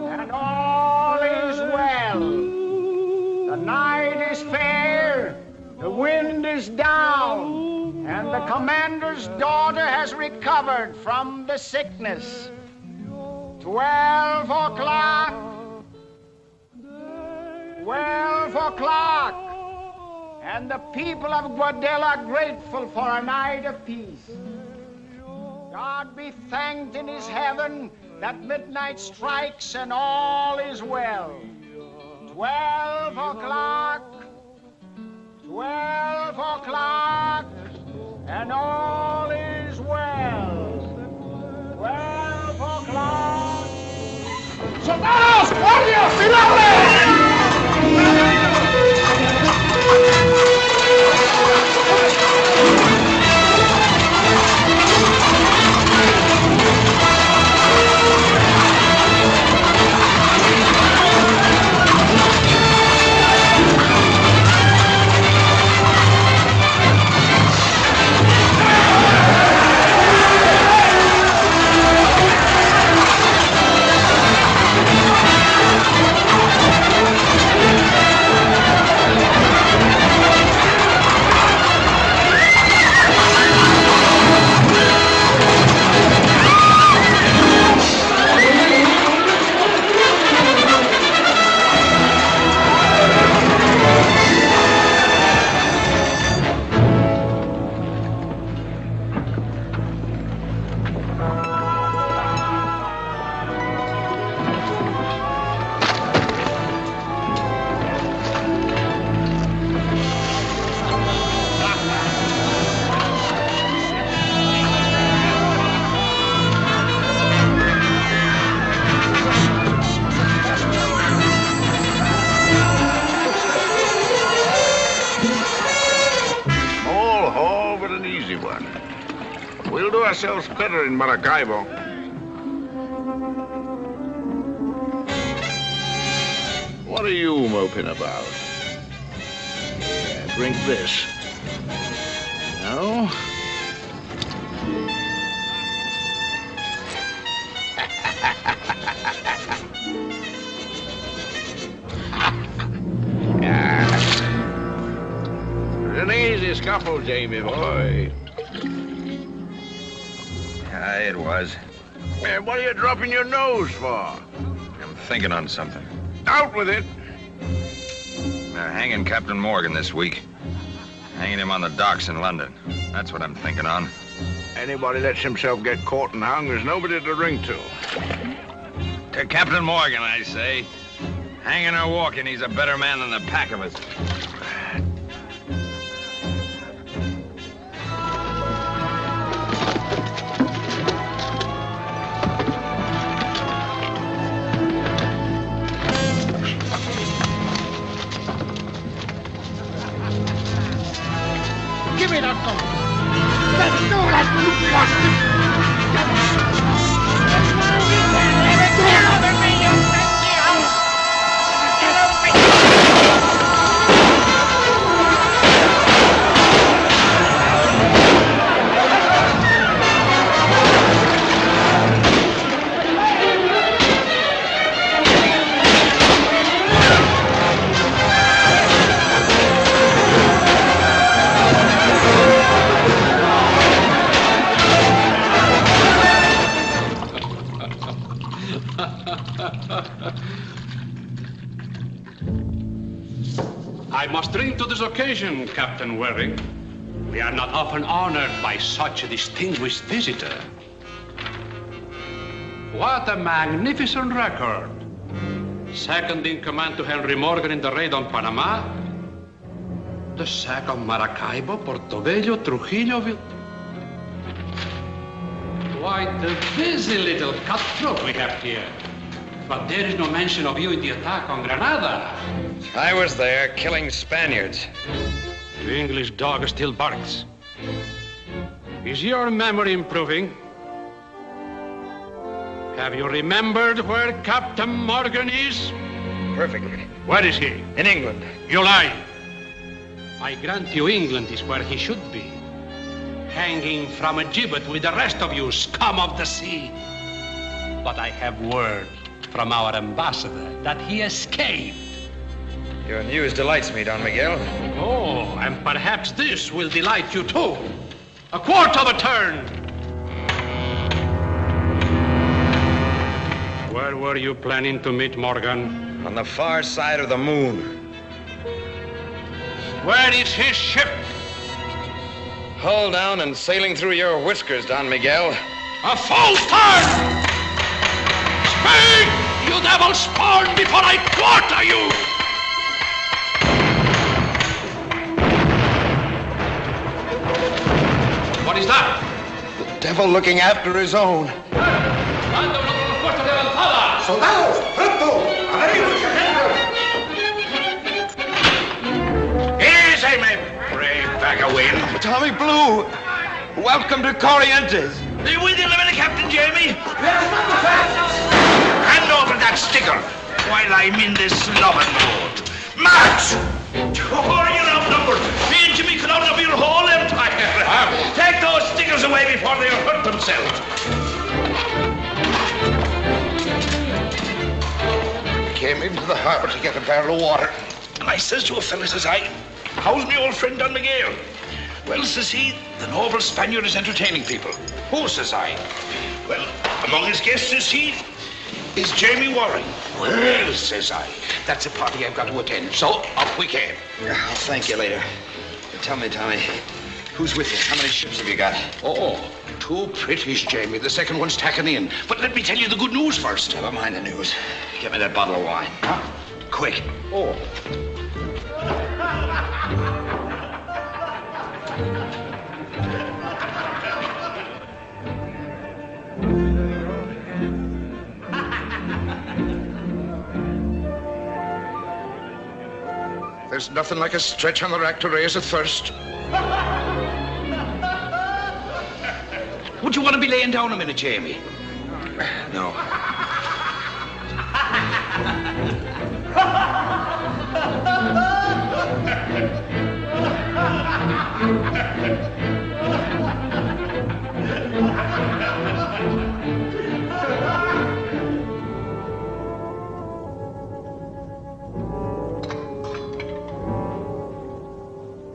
and all is well. The night is fair, the wind is down, and the commander's daughter has recovered from the sickness. 12 o'clock. 12 o'clock. And the people of Guadel are grateful for a night of peace. God be thanked in his heaven that midnight strikes and all is well. 12 o'clock. 12 o'clock. And all is well. 12 o'clock. ¡Soldados! ¡Guardias! ¡Tirarle! Ourselves better in Maracaibo. What are you moping about? Yeah, drink this. No? It's an easy scuffle, Jamie boy. It was. Man, what are you dropping your nose for? I'm thinking on something. Out with it. They're hanging Captain Morgan this week. Hanging him on the docks in London. That's what I'm thinking on. Anybody lets himself get caught and hung, there's nobody to ring to. To Captain Morgan, I say. Hanging or walking, he's a better man than the pack of us. Give me that gun. Let's do that, you I must drink to this occasion, Captain Waring. We are not often honored by such a distinguished visitor. What a magnificent record. Second in command to Henry Morgan in the raid on Panama. The sack of Maracaibo, Portobello, Trujillo. Quite a busy little cutthroat we have here. But there is no mention of you in the attack on Granada. I was there, killing Spaniards. The English dog still barks. Is your memory improving? Have you remembered where Captain Morgan is? Perfectly. Where is he? In England. You lie. I grant you England is where he should be. hanging from a gibbet with the rest of you scum of the sea. But I have word from our ambassador that he escaped. Your news delights me, Don Miguel. Oh, and perhaps this will delight you too. A quarter of a turn. Where were you planning to meet Morgan? On the far side of the moon. Where is his ship? Hull down and sailing through your whiskers, Don Miguel. A false turn! Speak, you devil spawn, before I quarter you! What is that? The devil looking after his own. Soldados, pronto! Easy, my brave bag of wind. Tommy Blue, welcome to Corrientes. Are you with your living, Captain Jamie? Hand over that sticker while I'm in this slobbing mood. March! Oh, you're outnumbered. Me and Jimmy can outnumber your whole empire. Take those stickers away before they hurt themselves. Came into the harbor to get a barrel of water. And I says to a fella, says I, how's me old friend Don Miguel? Well, says he, the noble Spaniard is entertaining people. Who, says I? Well, among his guests, says he, is Jamie Warren. Well, says I, that's a party I've got to attend. So, up we came. I'll thank you later. Tell me, Tommy, who's with you? How many ships have you got? Oh, 2 British, Jamie. The second one's tacking in. But let me tell you the good news first. Never mind the news. Get me that bottle of wine. Huh? Quick. Oh. There's nothing like a stretch on the rack to raise a thirst. Would you want to be laying down a minute, Jamie? No.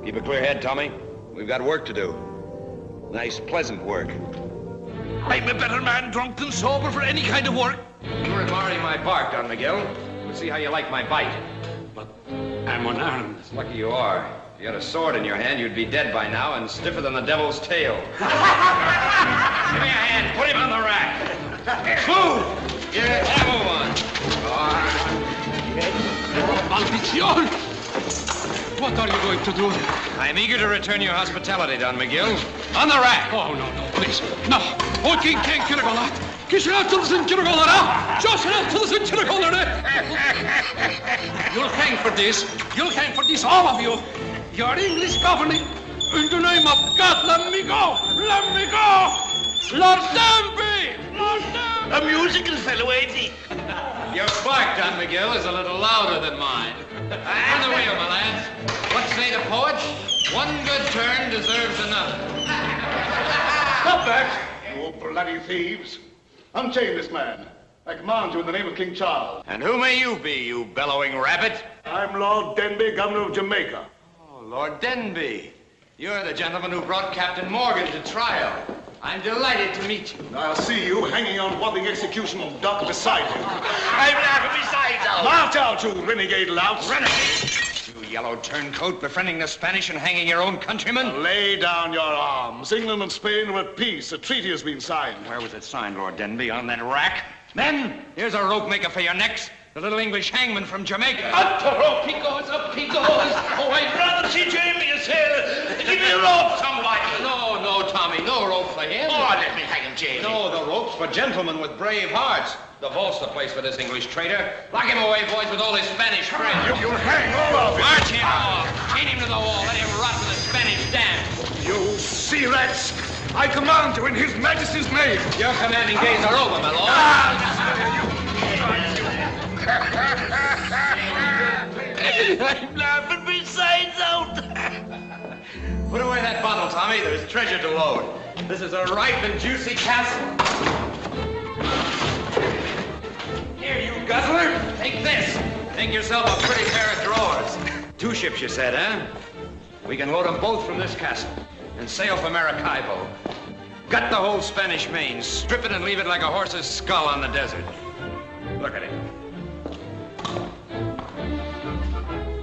Keep a clear head, Tommy. We've got work to do. Nice, pleasant work. I'm a better man drunk than sober for any kind of work. You're admiring my bark, Don Miguel. We'll see how you like my bite. But I'm unarmed. It's lucky you are. If you had a sword in your hand, you'd be dead by now and stiffer than the devil's tail. Give me a hand. Put him on the rack. Move! Yeah, move on. Maldición! What are you going to do? I'm eager to return your hospitality, Don Miguel. On the rack! Oh, no, please. No. Oh, king can't kill a gola. Kishinatulsin Kiragolara. Joshinatulsin Kiragolara. You'll hang for this. You'll hang for this, all of you. Your English governing. In the name of God, let me go. Let me go. Lord Danby! Lord Danby! A musical fellow, ain't he? Your bark, Don Miguel, is a little louder than mine. On the wheel, my lads. What say the poets? One good turn deserves another. Stop that, you bloody thieves. Unchain this man. I command you in the name of King Charles. And who may you be, you bellowing rabbit? I'm Lord Denby, governor of Jamaica. Oh, Lord Denby. You're the gentleman who brought Captain Morgan to trial. I'm delighted to meet you. I'll see you hanging on wadding execution dock beside him. I'm laughing besides out. March out, you renegade louts. Renegade! You yellow turncoat, befriending the Spanish and hanging your own countrymen? Lay down your arms. England and Spain are at peace. A treaty has been signed. Where was it signed, Lord Denby? On that rack? Men, here's a rope maker for your necks. The little English hangman from Jamaica. Up the rope he goes, up he goes. Oh, I'd rather see Jamie a sailor. Give me a rope, somebody. No, Tommy, no rope for him. Oh, let me hang him, Jamie. No, the rope's for gentlemen with brave hearts. The vault's the place for this English traitor. Lock him away, boys, with all his Spanish friends. You'll hang all of you. March him off. Chain him to the wall. Let him rot with the Spanish damn. You sea rats. I command you in His Majesty's name. Your commanding days are over, my lord. I'm laughing besides out. Put away that bottle, Tommy. There's treasure to load. This is a ripe and juicy castle. Here, you guzzler. Take this. Make yourself a pretty pair of drawers. 2 ships, you said, huh? We can load them both from this castle and sail for Maracaibo. Gut the whole Spanish main, strip it and leave it like a horse's skull on the desert. Look at him.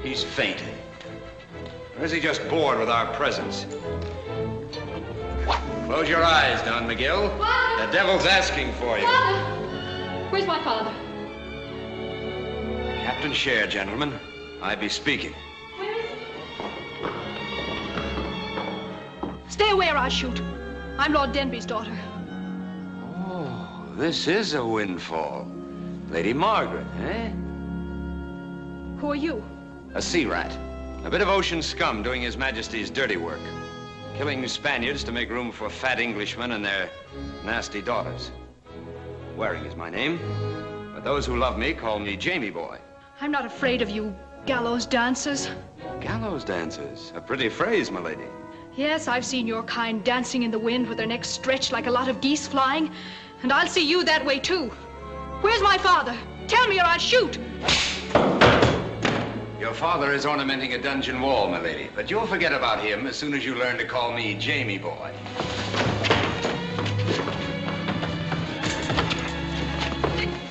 He's fainted. Or is he just bored with our presence? Close your eyes, Don Miguel. Father! The devil's asking for you. Father! Where's my father? Captain Share, gentlemen. I be speaking. Where is he? Stay away or I'll shoot. I'm Lord Denby's daughter. Oh, this is a windfall. Lady Margaret, eh? Who are you? A sea rat. A bit of ocean scum doing His Majesty's dirty work. Killing Spaniards to make room for fat Englishmen and their nasty daughters. Waring is my name, but those who love me call me Jamie Boy. I'm not afraid of you gallows dancers. Gallows dancers. A pretty phrase, my lady. Yes, I've seen your kind dancing in the wind with their necks stretched like a lot of geese flying, and I'll see you that way too. Where's my father? Tell me or I'll shoot. Your father is ornamenting a dungeon wall, my lady, but you'll forget about him as soon as you learn to call me Jamie Boy.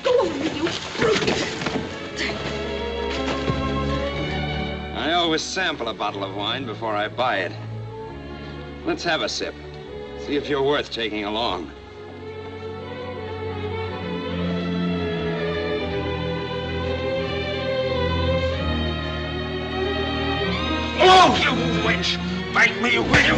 Go, you brute! I always sample a bottle of wine before I buy it. Let's have a sip. See if you're worth taking along. Oh, you wench! Bite me, will you?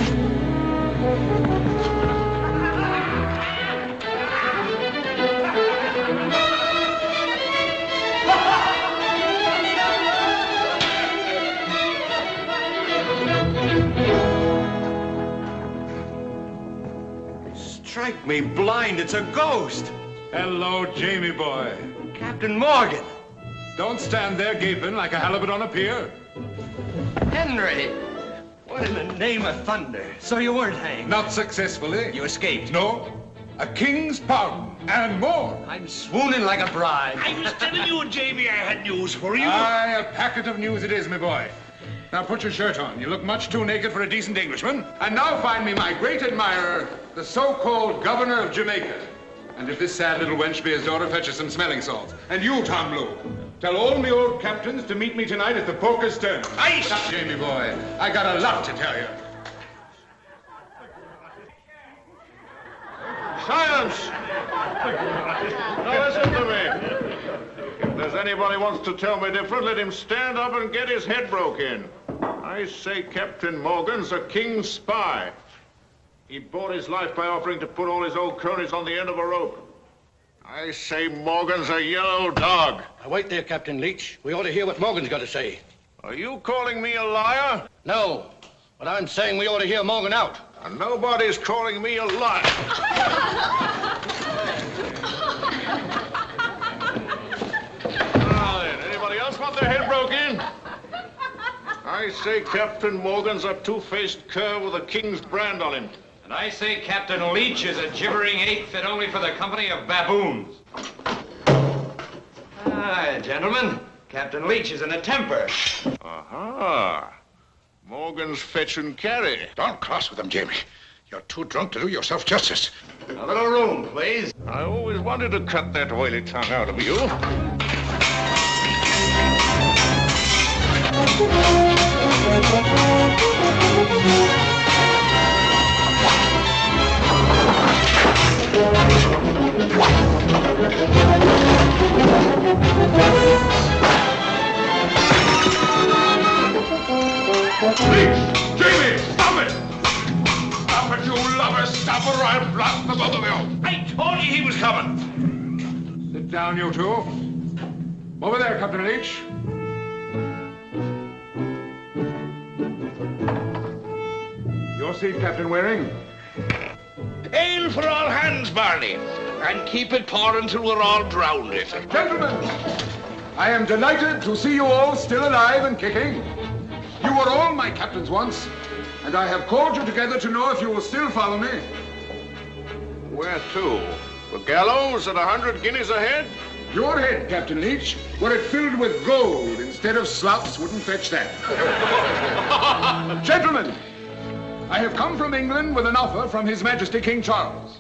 Strike me blind, it's a ghost! Hello, Jamie boy. Captain Morgan! Don't stand there gaping like a halibut on a pier. Henry! What in the name of thunder? So you weren't hanged? Not successfully. You escaped? No. A king's pardon and more. I'm swooning like a bride. I was telling you, Jamie, I had news for you. Aye, a packet of news it is, my boy. Now put your shirt on. You look much too naked for a decent Englishman. And now find me my great admirer, the so-called governor of Jamaica. And if this sad little wench be his daughter, fetch her some smelling salts. And you, Tom Blue, tell all me old captains to meet me tonight at the Poker's Stern. Aye! Stop, Jamie boy. I got a lot to tell you. Silence! Now listen to me. If there's anybody wants to tell me different, let him stand up and get his head broke in. I say Captain Morgan's a king's spy. He bought his life by offering to put all his old cronies on the end of a rope. I say Morgan's a yellow dog. Now, wait there, Captain Leach. We ought to hear what Morgan's got to say. Are you calling me a liar? No, but I'm saying we ought to hear Morgan out. And nobody's calling me a liar. Now then, anybody else want their head broke in? I say Captain Morgan's a two-faced cur with a king's brand on him. And I say Captain Leach is a gibbering ape fit only for the company of baboons. Ah, gentlemen, Captain Leach is in a temper. Aha. Morgan's fetch and carry. Don't cross with him, Jamie. You're too drunk to do yourself justice. A little room, please. I always wanted to cut that oily tongue out of you. Please, Jamie, stop it! Stop it, you lovers! Stop or I'll blast the both of you! I told you he was coming! Sit down, you two. Over there, Captain Leach. Your seat, Captain Waring. Ale for all hands, Barney, and keep it pouring till we're all drowned in it. Gentlemen, I am delighted to see you all still alive and kicking. You were all my captains once, And I have called you together to know if you will still follow me. Where to? The gallows at 100 guineas a head? Your head, Captain Leach, were it filled with gold instead of slops, wouldn't fetch that. Gentlemen, I have come from England with an offer from His Majesty King Charles.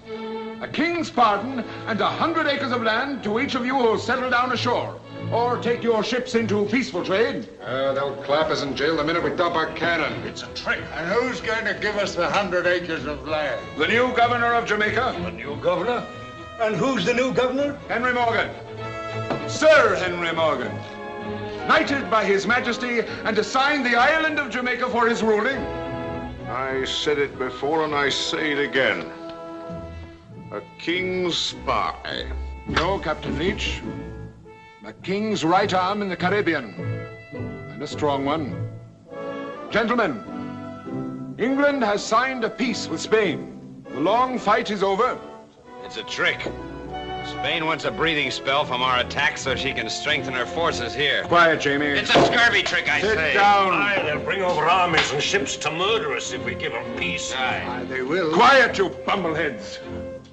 A king's pardon and 100 acres of land to each of you who'll settle down ashore or take your ships into peaceful trade. They'll clap us in jail the minute we dump our cannon. It's a trick. And who's going to give us the 100 acres of land? The new governor of Jamaica. The new governor? And who's the new governor? Henry Morgan. Sir Henry Morgan. Knighted by His Majesty and assigned the island of Jamaica for his ruling. I said it before and I say it again. A king's spy. No, Captain Leach. A king's right arm in the Caribbean. And a strong one. Gentlemen, England has signed a peace with Spain. The long fight is over. It's a trick. Spain wants a breathing spell from our attack so she can strengthen her forces here. Quiet, Jamie. It's a scurvy trick, I say. Sit down. Aye, they'll bring over armies and ships to murder us if we give them peace. Aye. They will. Quiet, you bumbleheads.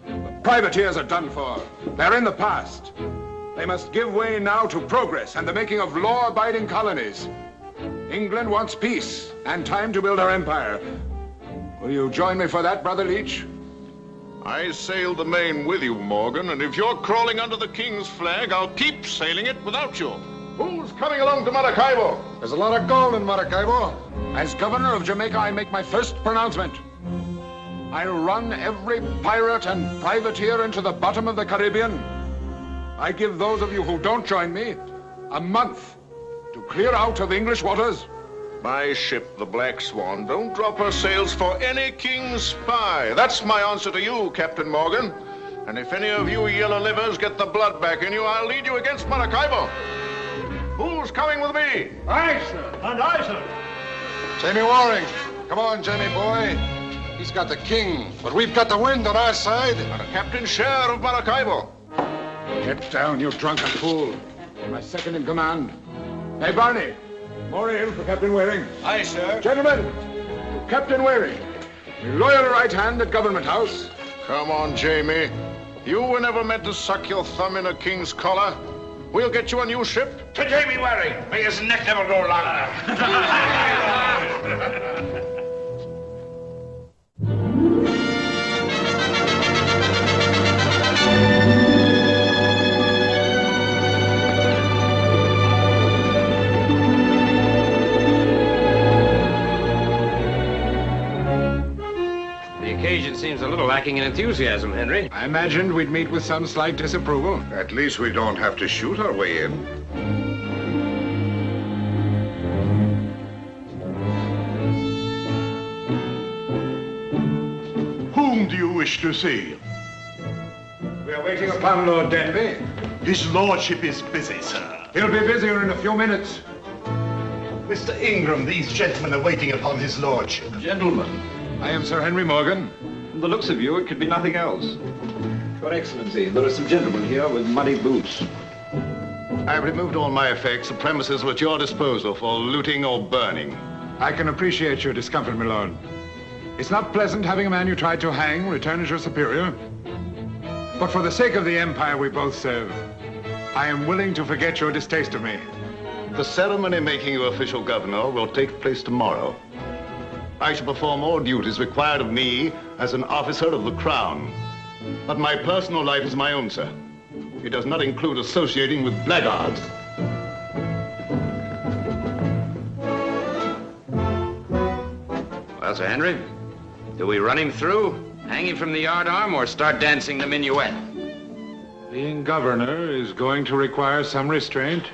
The privateers are done for. They're in the past. They must give way now to progress and the making of law-abiding colonies. England wants peace and time to build her empire. Will you join me for that, Brother Leach? I sailed the Main with you, Morgan, and if you're crawling under the king's flag, I'll keep sailing it without you. Who's coming along to Maracaibo? There's a lot of gold in Maracaibo. As governor of Jamaica, I make my first pronouncement. I'll run every pirate and privateer into the bottom of the Caribbean. I give those of you who don't join me a month to clear out of English waters. My ship, the Black Swan, don't drop her sails for any king's spy. That's my answer to you, Captain Morgan. And if any of you yellow livers get the blood back in you, I'll lead you against Maracaibo. Who's coming with me? Aye, sir. And I, sir. Jamie Waring. Come on, Jamie boy. He's got the king, but we've got the wind on our side. And a captain share of Maracaibo. Get down, you drunken fool. My second in command. Hey, Barney. More ale for Captain Waring. Aye, sir. Gentlemen, Captain Waring, your loyal right hand at Government House. Come on, Jamie. You were never meant to suck your thumb in a king's collar. We'll get you a new ship. To Jamie Waring, may his neck never grow longer. The occasion seems a little lacking in enthusiasm, Henry. I imagined we'd meet with some slight disapproval. At least we don't have to shoot our way in. Whom do you wish to see? We are waiting upon Lord Denby. His lordship is busy, sir. He'll be busier in a few minutes. Mr. Ingram, these gentlemen are waiting upon his lordship. Gentlemen, I am Sir Henry Morgan. from the looks of you, it could be nothing else. Your Excellency, there are some gentlemen here with muddy boots. I've removed all my effects. The premises were at your disposal for looting or burning. I can appreciate your discomfort, my lord. It's not pleasant having a man you tried to hang return as your superior. But for the sake of the empire we both serve, I am willing to forget your distaste of me. The ceremony making you official governor will take place tomorrow. I shall perform all duties required of me as an officer of the crown. But my personal life is my own, sir. It does not include associating with blackguards. Well, Sir Henry, do we run him through, hang him from the yardarm, or start dancing the minuet? Being governor is going to require some restraint.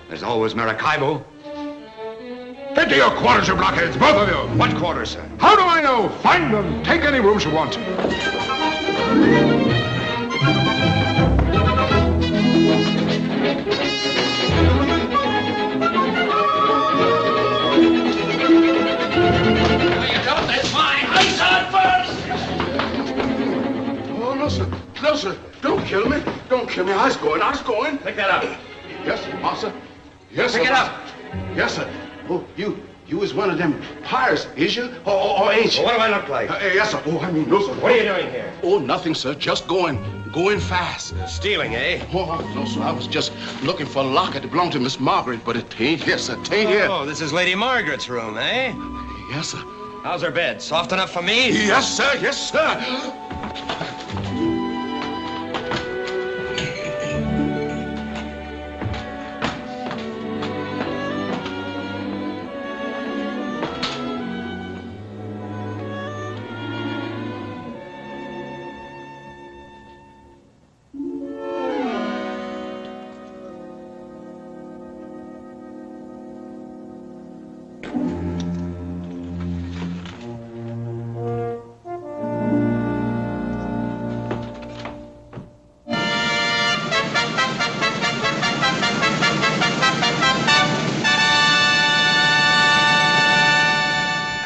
There's always Maracaibo. Get to your quarters, you blockheads, both of you! What quarters, sir? How do I know? Find them. Take any rooms you want. Oh, no, sir. No, sir. Don't kill me. Don't kill me. I was going. Pick that up. Yes, master. Yes, sir. Pick it up. Yes, sir. Oh, you You is one of them pirates, is you? Or ain't you? Well, what do I look like? Yes, sir. Oh, I mean, no, sir. What are you doing here? Oh, nothing, sir. Just going fast. Stealing, eh? Oh, no, sir. I was just looking for a locket that belonged to Miss Margaret, but it ain't here, sir. It ain't here. Oh, this is Lady Margaret's room, eh? Yes, sir. How's her bed? Soft enough for me? Yes, sir. Yes, sir.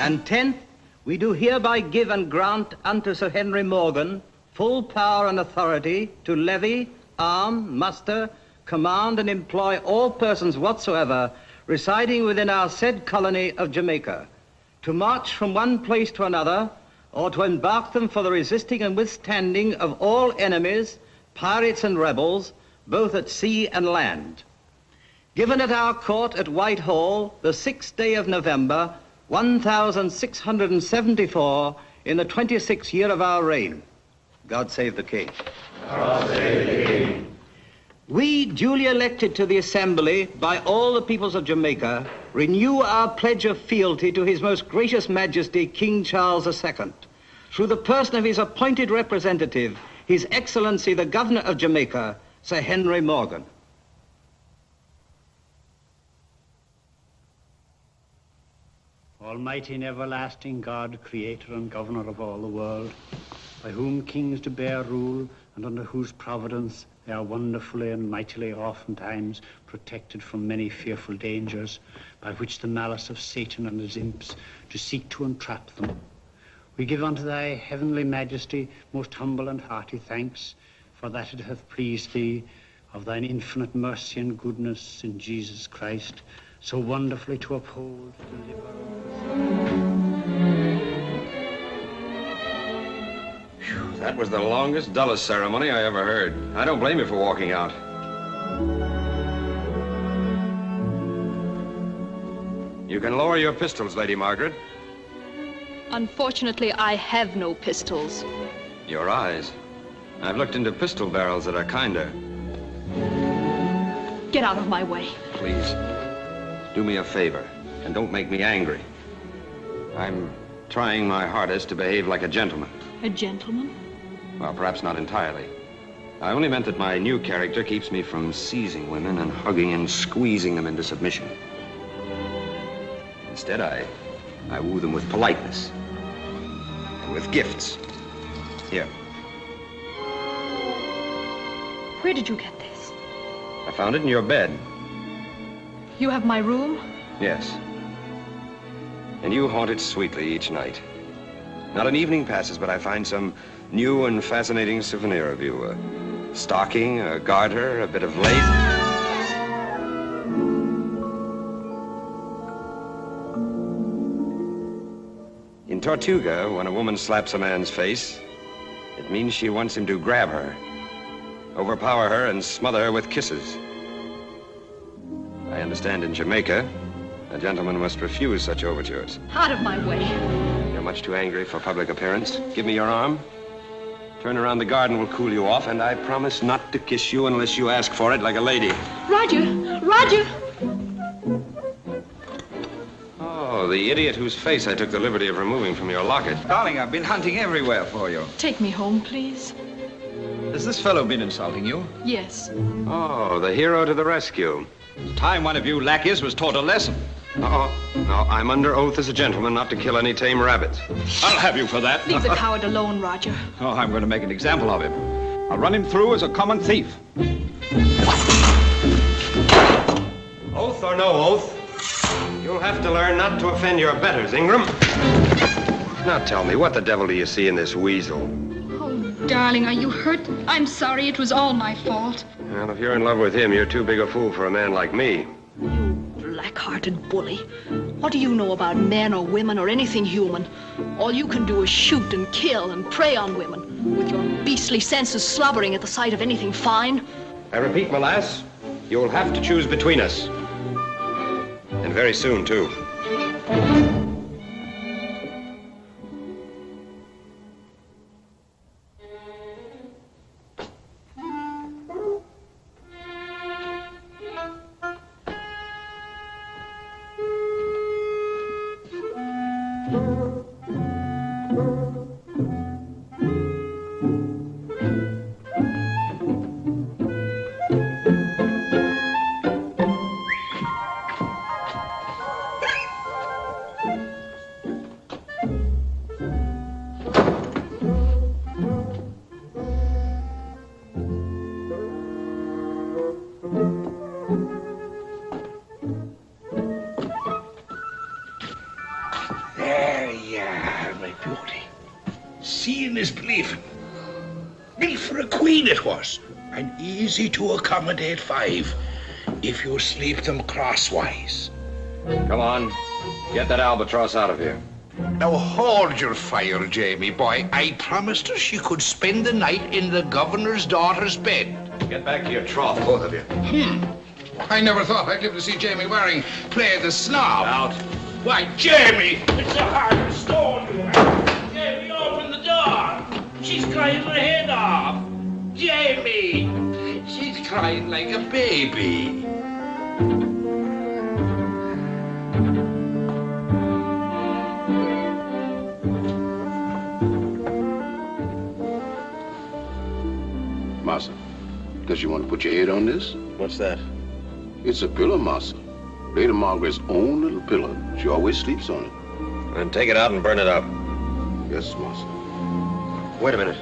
And 10th, we do hereby give and grant unto Sir Henry Morgan full power and authority to levy, arm, muster, command, and employ all persons whatsoever residing within our said colony of Jamaica, to march from one place to another, or to embark them for the resisting and withstanding of all enemies, pirates and rebels, both at sea and land. Given at our court at Whitehall, the 6th day of November, 1674, in the 26th year of our reign. God save the King. God save the King. We, duly elected to the Assembly by all the peoples of Jamaica, renew our pledge of fealty to His Most Gracious Majesty, King Charles II, through the person of his appointed representative, His Excellency the Governor of Jamaica, Sir Henry Morgan. Almighty and everlasting God, creator and governor of all the world, by whom kings do bear rule, and under whose providence they are wonderfully and mightily oftentimes protected from many fearful dangers, by which the malice of Satan and his imps do seek to entrap them. We give unto thy heavenly majesty most humble and hearty thanks, for that it hath pleased thee, of thine infinite mercy and goodness in Jesus Christ, so wonderfully to uphold, deliver, Whew, that was the longest, dullest ceremony I ever heard. I don't blame you for walking out. You can lower your pistols, Lady Margaret. Unfortunately, I have no pistols. Your eyes. I've looked into pistol barrels that are kinder. Get out of my way. Please, do me a favor, and don't make me angry. I'm trying my hardest to behave like a gentleman. A gentleman? Well, perhaps not entirely. I only meant that my new character keeps me from seizing women and hugging and squeezing them into submission. Instead, I woo them with politeness and with gifts. Here. Where did you get this? I found it in your bed. You have my room? Yes. And you haunt it sweetly each night. Not an evening passes, but I find some new and fascinating souvenir of you. A stocking, a garter, a bit of lace. In Tortuga, when a woman slaps a man's face, it means she wants him to grab her, overpower her, and smother her with kisses. I understand in Jamaica, a gentleman must refuse such overtures. Out of my way. You're much too angry for public appearance. Give me your arm. Turn around the garden will cool you off, and I promise not to kiss you unless you ask for it like a lady. Roger! Roger! Oh, the idiot whose face I took the liberty of removing from your locket. Darling, I've been hunting everywhere for you. Take me home, please. Has this fellow been insulting you? Yes. Oh, the hero to the rescue. It's time one of you lackeys was taught a lesson. No, I'm under oath as a gentleman not to kill any tame rabbits. I'll have you for that. Leave the coward alone, Roger. Oh, I'm going to make an example of him. I'll run him through as a common thief. Oath or no oath, you'll have to learn not to offend your betters, Ingram. Now tell me, what the devil do you see in this weasel? Oh, darling, are you hurt? I'm sorry. It was all my fault. Well, if you're in love with him, you're too big a fool for a man like me. Black black-hearted bully. What do you know about men or women or anything human? All you can do is shoot and kill and prey on women, with your beastly senses slobbering at the sight of anything fine. I repeat, my lass, you'll have to choose between us. And very soon, too. There you are, my beauty. Seeing is believing. Built for a queen it was, and easy to accommodate 5 if you sleep them crosswise. Come on, get that albatross out of here. Now hold your fire, Jamie boy. I promised her she could spend the night in the governor's daughter's bed. Get back to your trough, both of you. I never thought I'd live to see Jamie Waring play the snob. Out. Why, Jamie, it's a hard stone you have. Jamie, open the door. She's crying her head off. Jamie, she's crying like a baby. Massa, does you want to put your head on this? What's that? It's a pillow, Massa. Lady Margaret's own little pillow. She always sleeps on it. Then take it out and burn it up. Yes, Massa. Wait a minute.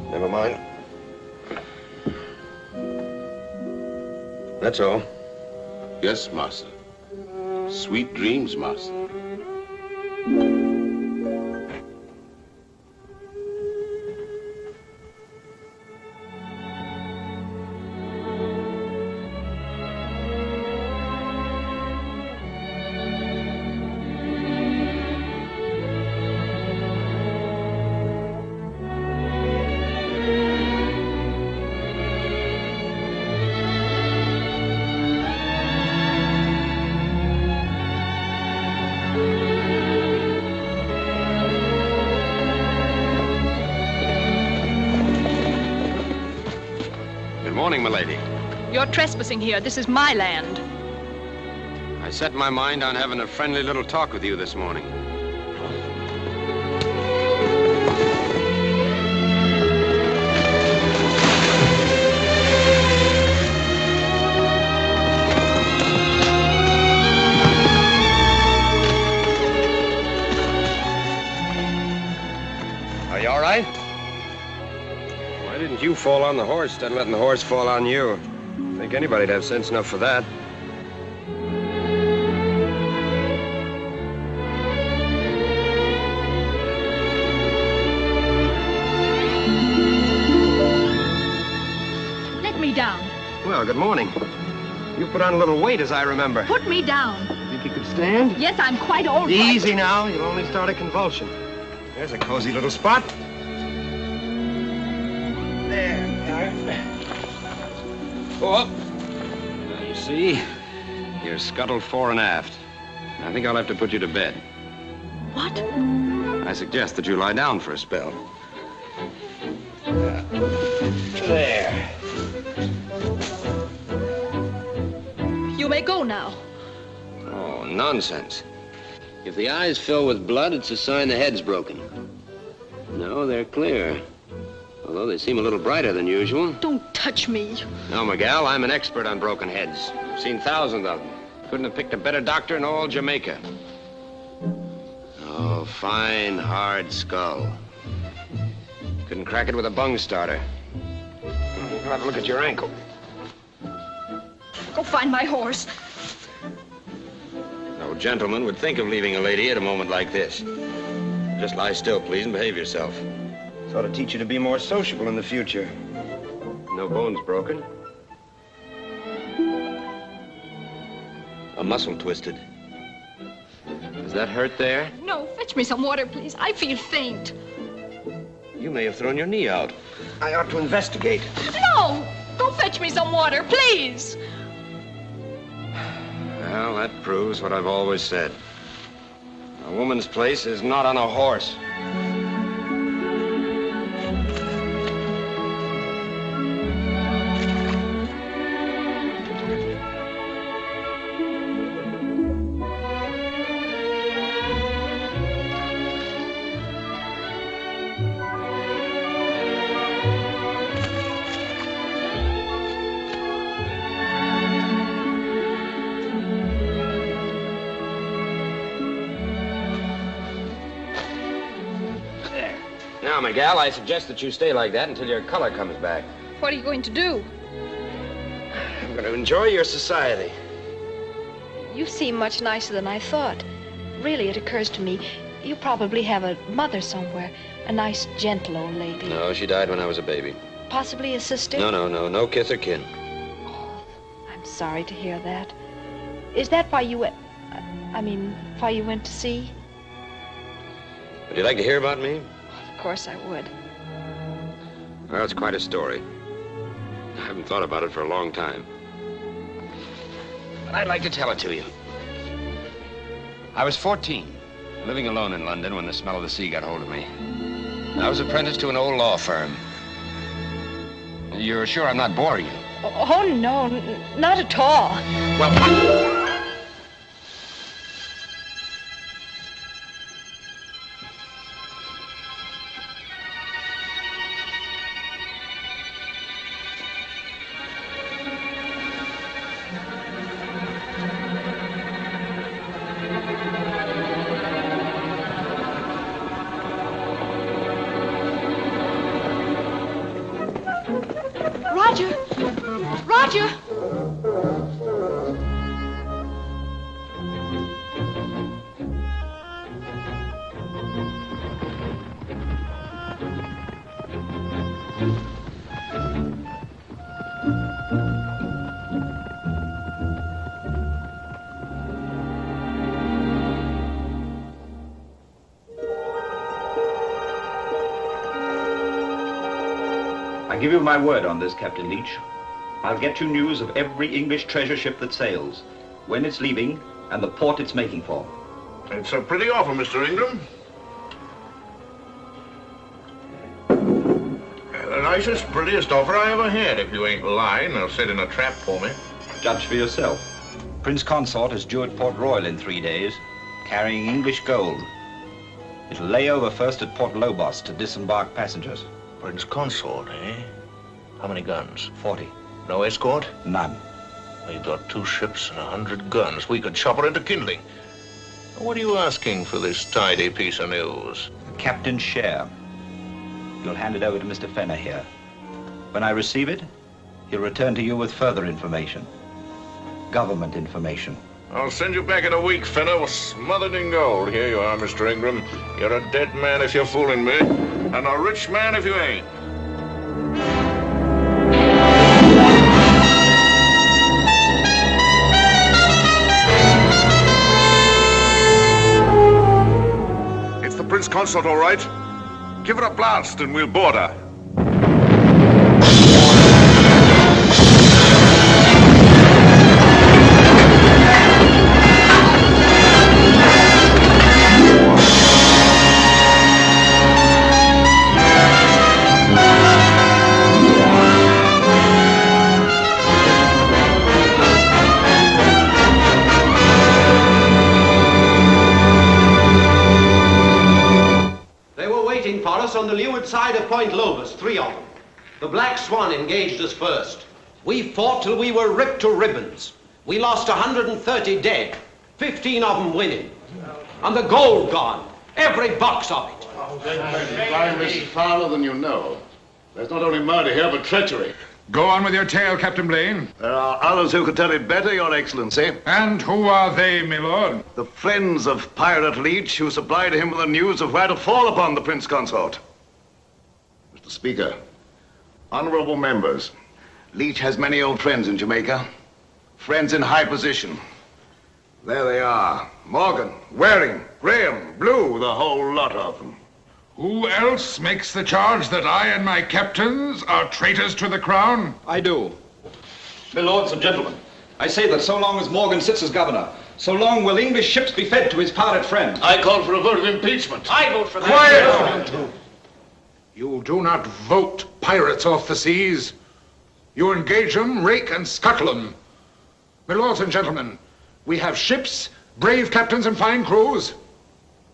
Never mind. That's all. Yes, Massa. Sweet dreams, Massa. Morning, milady. You're trespassing here. This is my land. I set my mind on having a friendly little talk with you this morning. Are you all right? Why didn't you fall on the horse instead of letting the horse fall on you? I think anybody'd have sense enough for that. Let me down. Well, good morning. You put on a little weight, as I remember. Put me down. Think you could stand? Yes, I'm quite all right. Easy now. You'll only start a convulsion. There's a cozy little spot. Go up. Now, you see, you're scuttled fore and aft. I think I'll have to put you to bed. What? I suggest that you lie down for a spell. There. You may go now. Oh, nonsense. If the eyes fill with blood, it's a sign the head's broken. No, they're clear. Although they seem a little brighter than usual. Don't touch me. No, Miguel, I'm an expert on broken heads. I've seen thousands of them. Couldn't have picked a better doctor in all Jamaica. Oh, fine, hard skull. Couldn't crack it with a bung starter. You'll have to look at your ankle. Go find my horse. No gentleman would think of leaving a lady at a moment like this. Just lie still, please, and behave yourself. This ought to teach you to be more sociable in the future. No bones broken. A muscle twisted. Does that hurt there? No, fetch me some water, please. I feel faint. You may have thrown your knee out. I ought to investigate. No! Go fetch me some water, please! Well, that proves what I've always said. A woman's place is not on a horse. Now, Miguel, I suggest that you stay like that until your color comes back. What are you going to do? I'm going to enjoy your society. You seem much nicer than I thought. Really, it occurs to me, you probably have a mother somewhere. A nice, gentle old lady. No, she died when I was a baby. Possibly a sister? No kith or kin. I'm sorry to hear that. Is that why you went... why you went to sea? Would you like to hear about me? Of course I would. Well, it's quite a story. I haven't thought about it for a long time. But I'd like to tell it to you. I was 14, living alone in London when the smell of the sea got hold of me. I was apprenticed to an old law firm. You're sure I'm not boring you? Oh, no, not at all. Well, Roger! I give you my word on this, Captain Leach. I'll get you news of every English treasure ship that sails, when it's leaving, and the port it's making for. It's a pretty offer, Mr. Ingram. The nicest, prettiest offer I ever had, if you ain't lying or setting a trap for me. Judge for yourself. Prince Consort is due at Port Royal in 3 days, carrying English gold. It'll lay over first at Port Lobos to disembark passengers. Prince Consort, eh? How many guns? 40. No escort? None. We've got 2 ships and 100 guns. We could chop her into kindling. What are you asking for this tidy piece of news? The captain's share. You'll hand it over to Mr. Fenner here. When I receive it, he'll return to you with further information. Government information. I'll send you back in a week, Fenner, smothered in gold. Here you are, Mr. Ingram. You're a dead man if you're fooling me, and a rich man if you ain't. It's the Prince Consort, all right. Give her a blast and we'll board her. On the leeward side of Point Lobos, 3 of them. The Black Swan engaged us first. We fought till we were ripped to ribbons. We lost 130 dead, 15 of them winning. And the gold gone, every box of it. Crime is fouler than you know. There's not only murder here, but treachery. Go on with your tale, Captain Blaine. There are others who could tell it better, Your Excellency. And who are they, my lord? The friends of Pirate Leach, who supplied him with the news of where to fall upon the Prince Consort. Mr. Speaker, honorable members, Leach has many old friends in Jamaica, friends in high position. There they are. Morgan, Waring, Graham, Blue, the whole lot of them. Who else makes the charge that I and my captains are traitors to the crown? I do. My lords and gentlemen, I say that so long as Morgan sits as governor, so long will English ships be fed to his pirate friend. I call for a vote of impeachment. I vote for that. Quiet! You do not vote pirates off the seas. You engage them, rake and scuttle them. My lords and gentlemen, we have ships, brave captains and fine crews.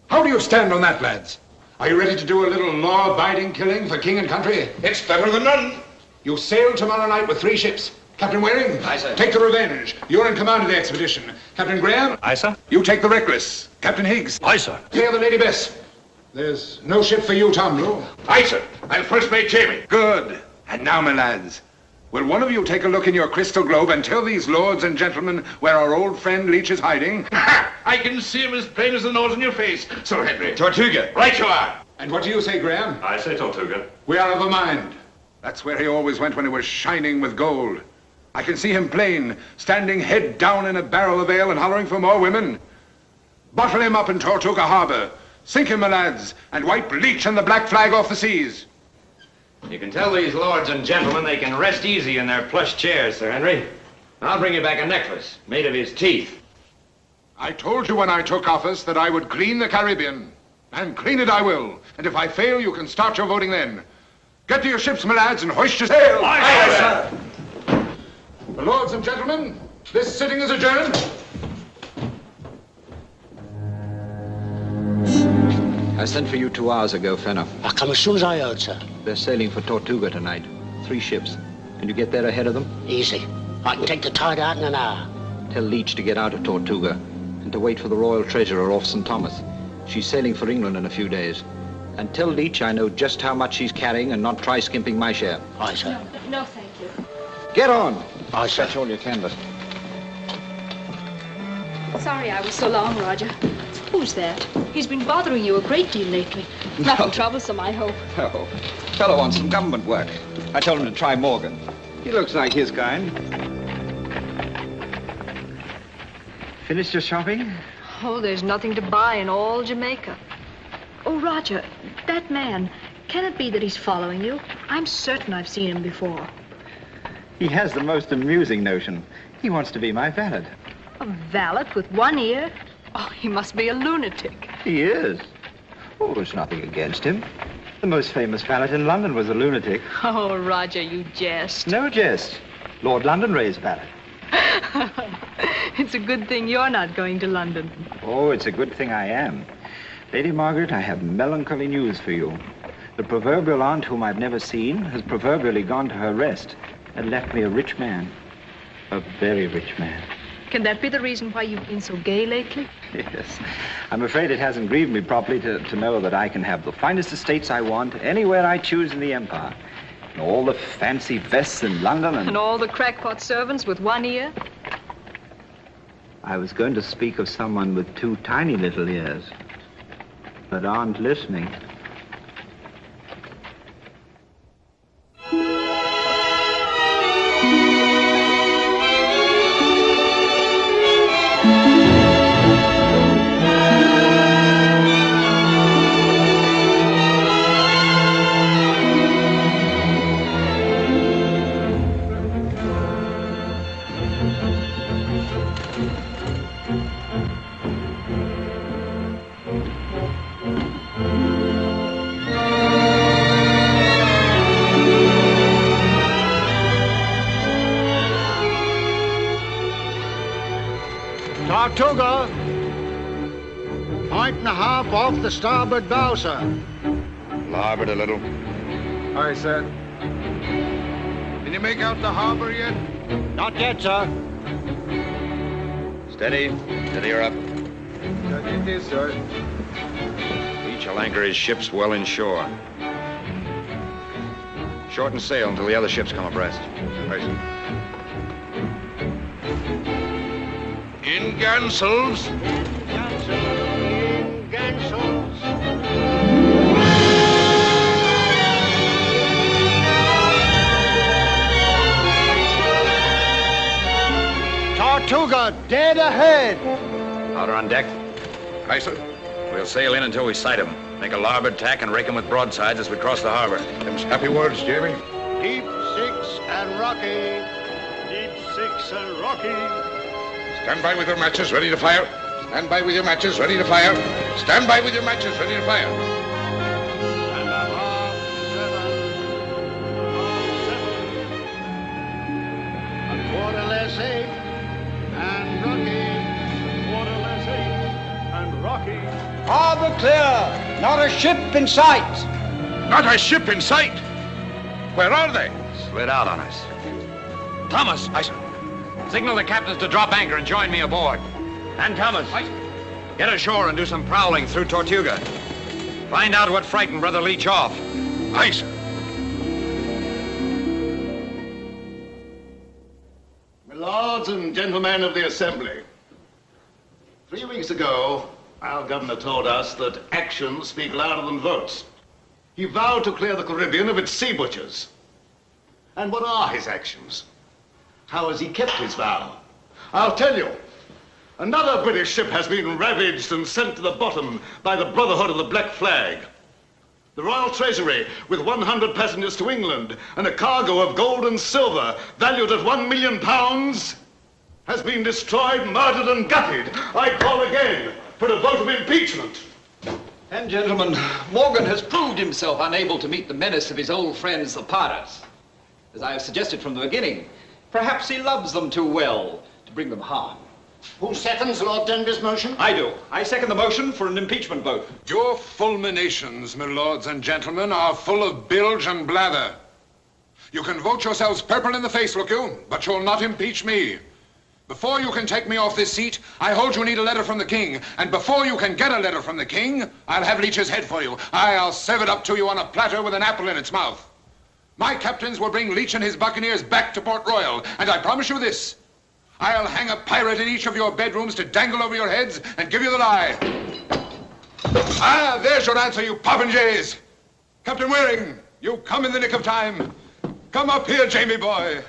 How do you stand on that, lads? Are you ready to do a little law-abiding killing for king and country? It's better than none. You sail tomorrow night with 3 ships. Captain Waring, Aye, sir. Take the Revenge. You're in command of the expedition. Captain Graham? Aye, sir. You take the Reckless. Captain Higgs? Aye, sir. Clear the Lady Bess. There's no ship for you, Tom Blue. Aye, sir. I'm first mate Jamie. Good. And now, my lads, will one of you take a look in your crystal globe and tell these lords and gentlemen where our old friend Leach is hiding? I can see him as plain as the nose on your face, Sir Henry. Tortuga. Right you are. And what do you say, Graham? I say Tortuga. We are of a mind. That's where he always went when he was shining with gold. I can see him plain, standing head down in a barrel of ale and hollering for more women. Bottle him up in Tortuga Harbor. Sink him, my lads, and wipe Leach and the Black Flag off the seas. You can tell these lords and gentlemen they can rest easy in their plush chairs, Sir Henry. I'll bring you back a necklace made of his teeth. I told you when I took office that I would clean the Caribbean. And clean it I will. And if I fail, you can start your voting then. Get to your ships, my lads, and hoist your sail. Aye, sir. Lords and gentlemen, this sitting is adjourned. I sent for you 2 hours ago, Fenner. I come as soon as I heard, sir. They're sailing for Tortuga tonight. 3 ships. Can you get there ahead of them? Easy. I can take the tide out in an hour. Tell Leach to get out of Tortuga and to wait for the Royal Treasurer off St. Thomas. She's sailing for England in a few days. And tell Leach I know just how much she's carrying and not try skimping my share. Aye, sir. No, thank you. Get on. Aye, sir. Fetch all your canvas. Sorry I was so long, Roger. Who's that? He's been bothering you a great deal lately. Nothing troublesome, I hope. Oh, fellow wants some government work. I told him to try Morgan. He looks like his kind. Finished your shopping? Oh, there's nothing to buy in all Jamaica. Oh, Roger, that man, can it be that he's following you? I'm certain I've seen him before. He has the most amusing notion. He wants to be my valet. A valet with 1 ear? Oh, he must be a lunatic. He is. Oh, there's nothing against him. The most famous valet in London was a lunatic. Oh, Roger, you jest. No jest. Lord Londonderry's valet. It's a good thing you're not going to London. Oh, it's a good thing I am. Lady Margaret, I have melancholy news for you. The proverbial aunt whom I've never seen has proverbially gone to her rest and left me a rich man. A very rich man. Can that be the reason why you've been so gay lately? Yes. I'm afraid it hasn't grieved me properly to know that I can have the finest estates I want anywhere I choose in the empire. And all the fancy vests in London And all the crackpot servants with 1 ear? I was going to speak of someone with 2 tiny little ears, but aren't listening. Tortuga. 1.5 points off the starboard bow, sir. Larboard a little. Aye, sir. Can you make out the harbor yet? Not yet, sir. Steady. Steady her up. It is, sir. Each will anchor his ships well inshore. Shorten sail until the other ships come abreast. In Gansels. In Gansels. Tortuga, dead ahead. on deck. Aye, sir. We'll sail in until we sight him. Make a larboard tack and rake him with broadsides as we cross the harbor. Them's happy words, Jamie. Deep 6 and rocky. Deep 6 and rocky. Stand by with your matches, ready to fire. Stand by with your matches, ready to fire. Stand by with your matches, ready to fire. And a half 7. A quarter less 8 and rocky. Quarter less 8 and rocky. Harbor clear. Not a ship in sight. Not a ship in sight. Where are they? Slid out on us. Thomas! Aye, sir. Signal the captains to drop anchor and join me aboard. And Thomas, get ashore and do some prowling through Tortuga. Find out what frightened Brother Leach off. Aye, sir. My lords and gentlemen of the Assembly, 3 weeks ago, our governor told us that actions speak louder than votes. He vowed to clear the Caribbean of its sea butchers. And what are his actions? How has he kept his vow? I'll tell you. Another British ship has been ravaged and sent to the bottom by the Brotherhood of the Black Flag. The Royal Treasury, with 100 passengers to England and a cargo of gold and silver valued at £1 million, has been destroyed, murdered, and gutted. I call again for a vote of impeachment. And, gentlemen, Morgan has proved himself unable to meet the menace of his old friends, the pirates. As I have suggested from the beginning, perhaps he loves them too well to bring them harm. Who seconds Lord Denby's motion? I do. I second the motion for an impeachment vote. Your fulminations, my lords and gentlemen, are full of bilge and blather. You can vote yourselves purple in the face, look you, but you'll not impeach me. Before you can take me off this seat, I hold you need a letter from the king. And before you can get a letter from the king, I'll have Leach's head for you. I'll serve it up to you on a platter with an apple in its mouth. My captains will bring Leach and his buccaneers back to Port Royal, and I promise you this. I'll hang a pirate in each of your bedrooms to dangle over your heads and give you the lie. Ah, there's your answer, you popinjays. Captain Waring, you come in the nick of time. Come up here, Jamie boy.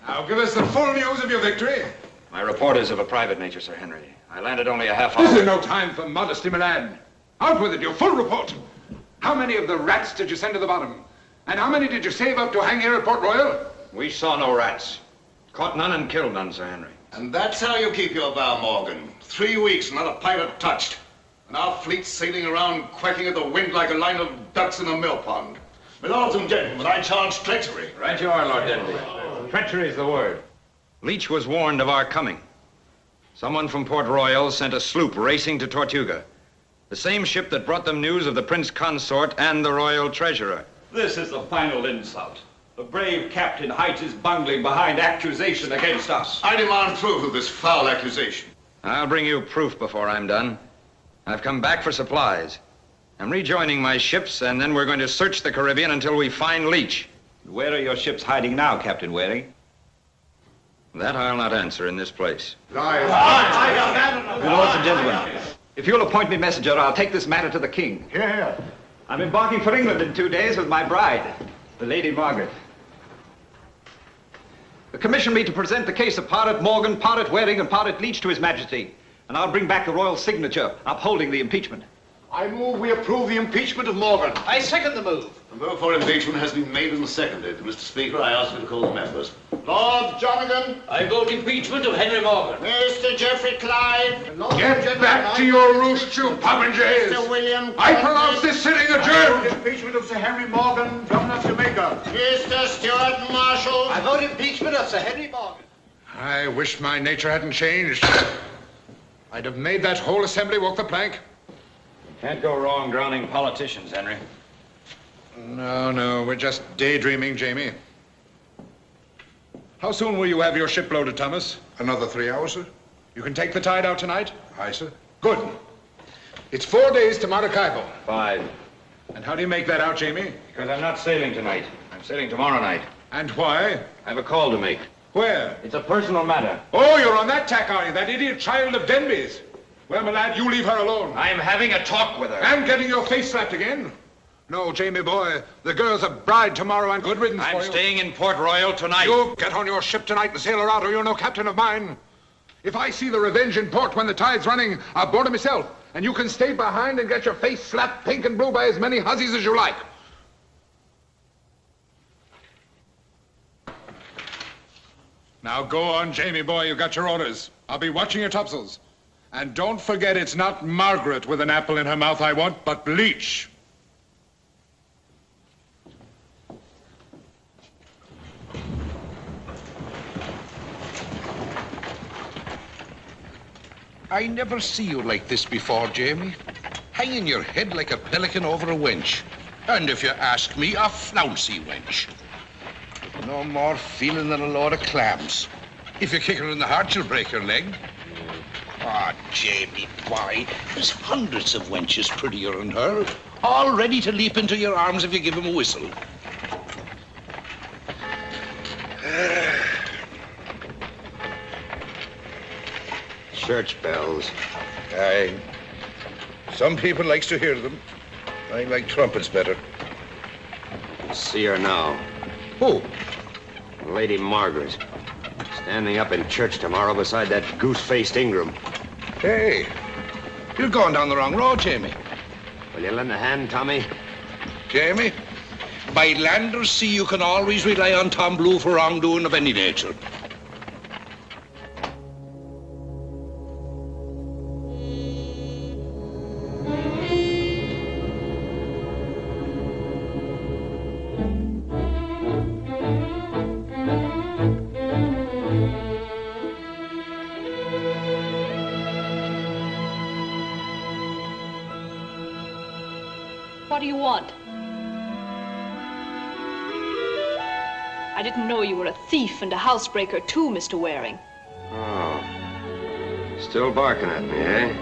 Now give us the full news of your victory. My report is of a private nature, Sir Henry. I landed only a half hour. This is no time for modesty, my lad. Out with it, your full report. How many of the rats did you send to the bottom? And how many did you save up to hang here at Port Royal? We saw no rats. Caught none and killed none, Sir Henry. And that's how you keep your vow, Morgan. 3 weeks, not a pirate touched. And our fleet sailing around quacking at the wind like a line of ducks in a mill pond. My lords and gentlemen, I charge treachery. Right you are, Lord Denby. Treachery is the word. Leach was warned of our coming. Someone from Port Royal sent a sloop racing to Tortuga. The same ship that brought them news of the Prince Consort and the Royal Treasurer. This is the final insult. The brave captain hides his bungling behind accusation against us. I demand proof of this foul accusation. I'll bring you proof before I'm done. I've come back for supplies. I'm rejoining my ships, and then we're going to search the Caribbean until we find Leach. Where are your ships hiding now, Captain Waring? That I'll not answer in this place. Your lords and gentlemen, if you'll appoint me messenger, I'll take this matter to the king. Here, here. I'm embarking for England in 2 days with my bride, the Lady Margaret. Commission me to present the case of Pirate Morgan, Pirate Waring, and Pirate Leach to His Majesty, and I'll bring back the royal signature upholding the impeachment. I move we approve the impeachment of Morgan. I second the move. The vote for impeachment has been made and seconded. Mr. Speaker, I ask you to call the members. Lord Jonathan. I vote impeachment of Henry Morgan. Mr. Jeffrey Clive. Get back to your roost, you popinjays. Mr. William. I pronounce this sitting adjourned. Impeachment of Sir Henry Morgan, Governor of Jamaica. Mr. Stuart Marshall. I vote impeachment of Sir Henry Morgan. I wish my nature hadn't changed. I'd have made that whole assembly walk the plank. Can't go wrong drowning politicians, Henry. No, we're just daydreaming, Jamie. How soon will you have your ship loaded, Thomas? Another 3 hours, sir. You can take the tide out tonight? Aye, sir. Good. It's 4 days to Maracaibo. 5. And how do you make that out, Jamie? Because I'm not sailing tonight. I'm sailing tomorrow night. And why? I have a call to make. Where? It's a personal matter. Oh, you're on that tack, are you? That idiot child of Denby's. Well, my lad, you leave her alone. I'm having a talk with her. And getting your face slapped again? No, Jamie boy. The girl's a bride tomorrow and good riddance for you. I'm staying in Port Royal tonight. You get on your ship tonight and sail her out or you're no captain of mine. If I see the Revenge in port when the tide's running, I'll board her myself. And you can stay behind and get your face slapped pink and blue by as many hussies as you like. Now go on, Jamie boy. You got your orders. I'll be watching your topsails. And don't forget it's not Margaret with an apple in her mouth I want, but bleach. I never see you like this before, Jamie. Hanging your head like a pelican over a wench. And if you ask me, a flouncy wench. No more feeling than a load of clams. If you kick her in the heart, she'll break her leg. Ah, Jamie, boy, there's hundreds of wenches prettier than her, all ready to leap into your arms if you give them a whistle. Church bells. Aye. Some people likes to hear them. I like trumpets better. See her now. Who? Lady Margaret. Standing up in church tomorrow beside that goose-faced Ingram. Hey, you're going down the wrong road, Jamie. Will you lend a hand, Tommy? Jamie, by land or sea, you can always rely on Tom Blue for wrongdoing of any nature. What do you want? I didn't know you were a thief and a housebreaker too, Mr. Waring. Oh. Still barking at me, eh?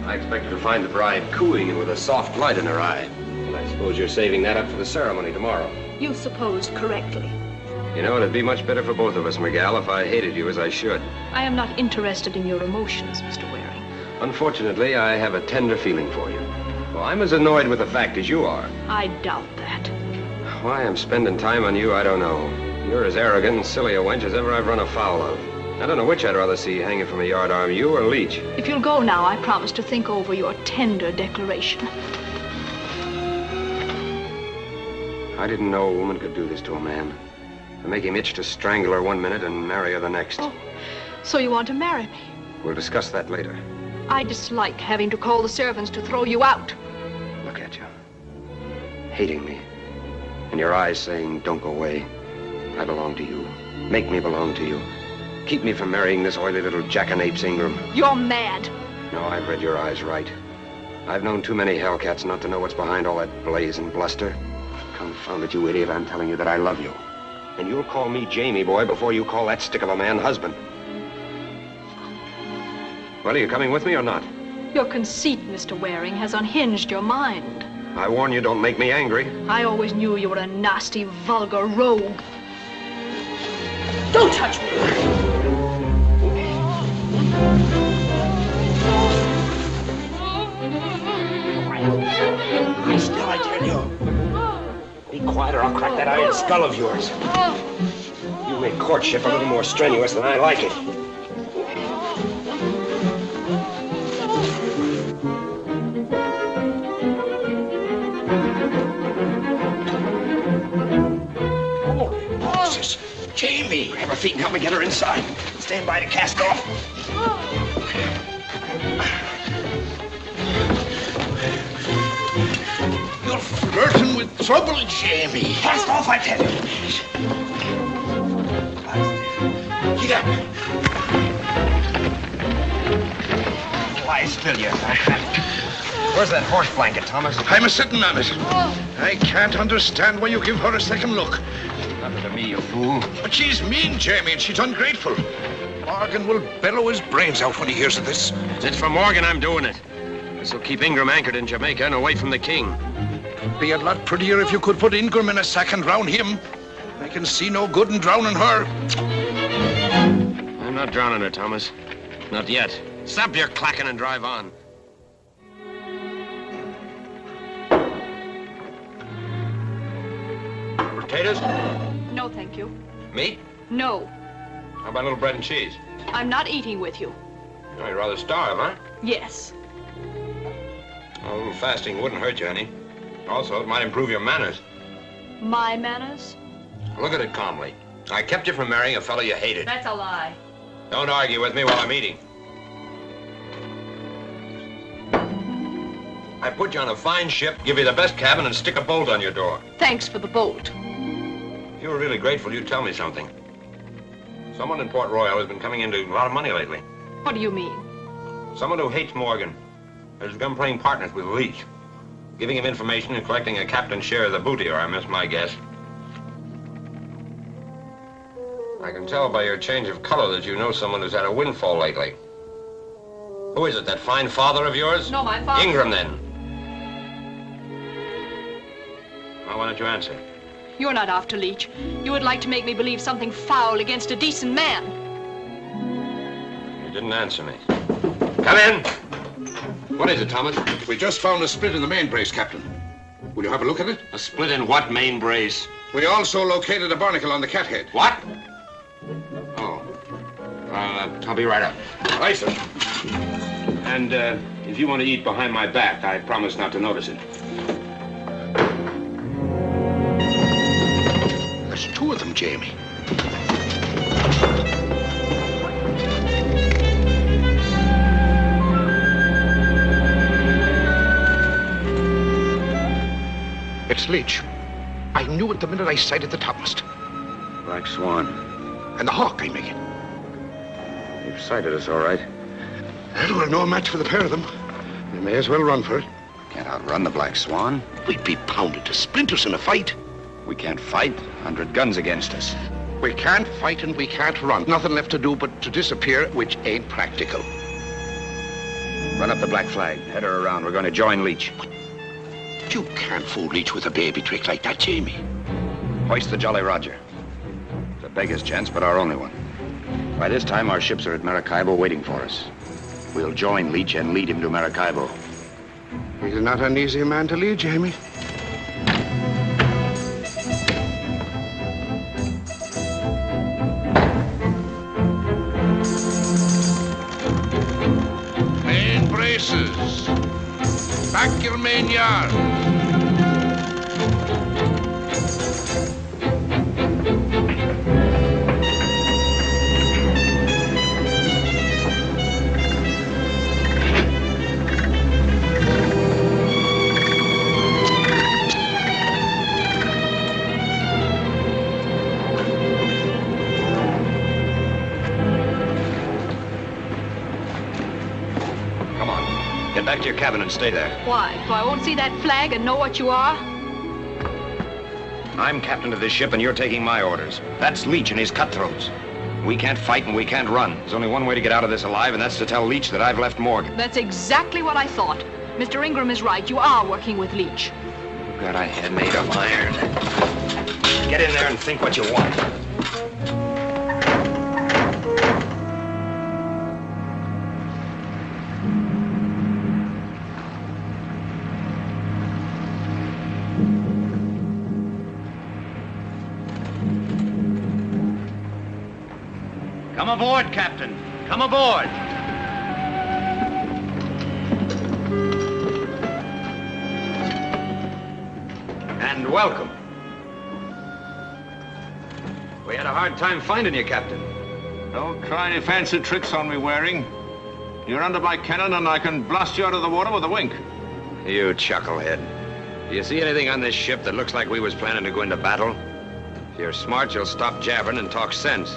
I expected to find the bride cooing and with a soft light in her eye. And I suppose you're saving that up for the ceremony tomorrow. You supposed correctly. You know, it'd be much better for both of us, Miguel, if I hated you as I should. I am not interested in your emotions, Mr. Waring. Unfortunately, I have a tender feeling for you. Well, I'm as annoyed with the fact as you are. I doubt that. Why I'm spending time on you, I don't know. You're as arrogant and silly a wench as ever I've run afoul of. I don't know which I'd rather see hanging from a yardarm, you or Leach. If you'll go now, I promise to think over your tender declaration. I didn't know a woman could do this to a man. To make him itch to strangle her one minute and marry her the next. Oh, so you want to marry me? We'll discuss that later. I dislike having to call the servants to throw you out. Look at you. Hating me. And your eyes saying, don't go away. I belong to you. Make me belong to you. Keep me from marrying this oily little jackanapes Ingram. You're mad. No, I've read your eyes right. I've known too many hellcats not to know what's behind all that blaze and bluster. Confound it, you idiot, I'm telling you that I love you. And you'll call me Jamie boy before you call that stick of a man husband. Well, are you coming with me or not? Your conceit, Mr. Waring, has unhinged your mind. I warn you, don't make me angry. I always knew you were a nasty, vulgar rogue. Don't touch me! Lie still, I tell you. Be quiet or I'll crack that iron skull of yours. You make courtship a little more strenuous than I like it. Jamie! Grab her feet and help me get her inside. Stand by to cast off. You're flirting with trouble, Jamie. Cast off, I tell you. Get up. Lie still, you Where's that horse blanket, Thomas? I'm a-sitting on it. I can't understand why you give her a second look. Nothing to me, you fool. But she's mean, Jamie, and she's ungrateful. Morgan will bellow his brains out when he hears of this. It's for Morgan I'm doing it. This will keep Ingram anchored in Jamaica and away from the king. It'd be a lot prettier if you could put Ingram in a sack and drown him. I can see no good in drowning her. I'm not drowning her, Thomas. Not yet. Stop your clacking and drive on. Potatoes? No, thank you. Meat? No, How about a little bread and cheese? I'm not eating with you. Oh, you're rather starved, huh? Yes. A little fasting wouldn't hurt you any. Also, it might improve your manners. My manners? Look at it calmly. I kept you from marrying a fellow you hated. That's a lie. Don't argue with me while I'm eating. I put you on a fine ship, give you the best cabin, and stick a bolt on your door. Thanks for the bolt. If you were really grateful, you'd tell me something. Someone in Port Royal has been coming into a lot of money lately. What do you mean? Someone who hates Morgan has begun playing partners with Leach, giving him information and collecting a captain's share of the booty, or I miss my guess. I can tell by your change of color that you know someone who's had a windfall lately. Who is it, that fine father of yours? No, my father. Ingram, then. Well, why don't you answer? You're not after Leach. You would like to make me believe something foul against a decent man. You didn't answer me. Come in. What is it, Thomas? We just found a split in the main brace, Captain. Will you have a look at it? A split in what main brace? We also located a barnacle on the cathead. What? Oh. I'll be right up. Aye, sir. And if you want to eat behind my back, I promise not to notice it. There's two of them, Jamie. It's Leach. I knew it the minute I sighted the topmast. Black Swan. And the Hawk, I make it. You've sighted us, all right. Well, we're no match for the pair of them. We may as well run for it. Can't outrun the Black Swan. We'd be pounded to splinters in a fight. We can't fight. 100 guns against us. We can't fight and we can't run. Nothing left to do but to disappear, which ain't practical. Run up the black flag. Head her around. We're going to join Leach. You can't fool Leach with a baby trick like that, Jamie. Hoist the Jolly Roger. It's a beggar's chance, but our only one. By this time, our ships are at Maracaibo waiting for us. We'll join Leach and lead him to Maracaibo. He's not an easy man to lead, Jamie. Main braces. Back your main yard. Get back to your cabin and stay there. Why? So I won't see that flag and know what you are? I'm captain of this ship, and you're taking my orders. That's Leach and his cutthroats. We can't fight and we can't run. There's only one way to get out of this alive, and that's to tell Leach that I've left Morgan. That's exactly what I thought. Mr. Ingram is right. You are working with Leach. You've got a head made of iron. Get in there and think what you want. Come aboard, Captain. Come aboard. And welcome. We had a hard time finding you, Captain. Don't try any fancy tricks on me, Waring. You're under my cannon and I can blast you out of the water with a wink. You chucklehead. Do you see anything on this ship that looks like we was planning to go into battle? If you're smart, you'll stop jabbering and talk sense.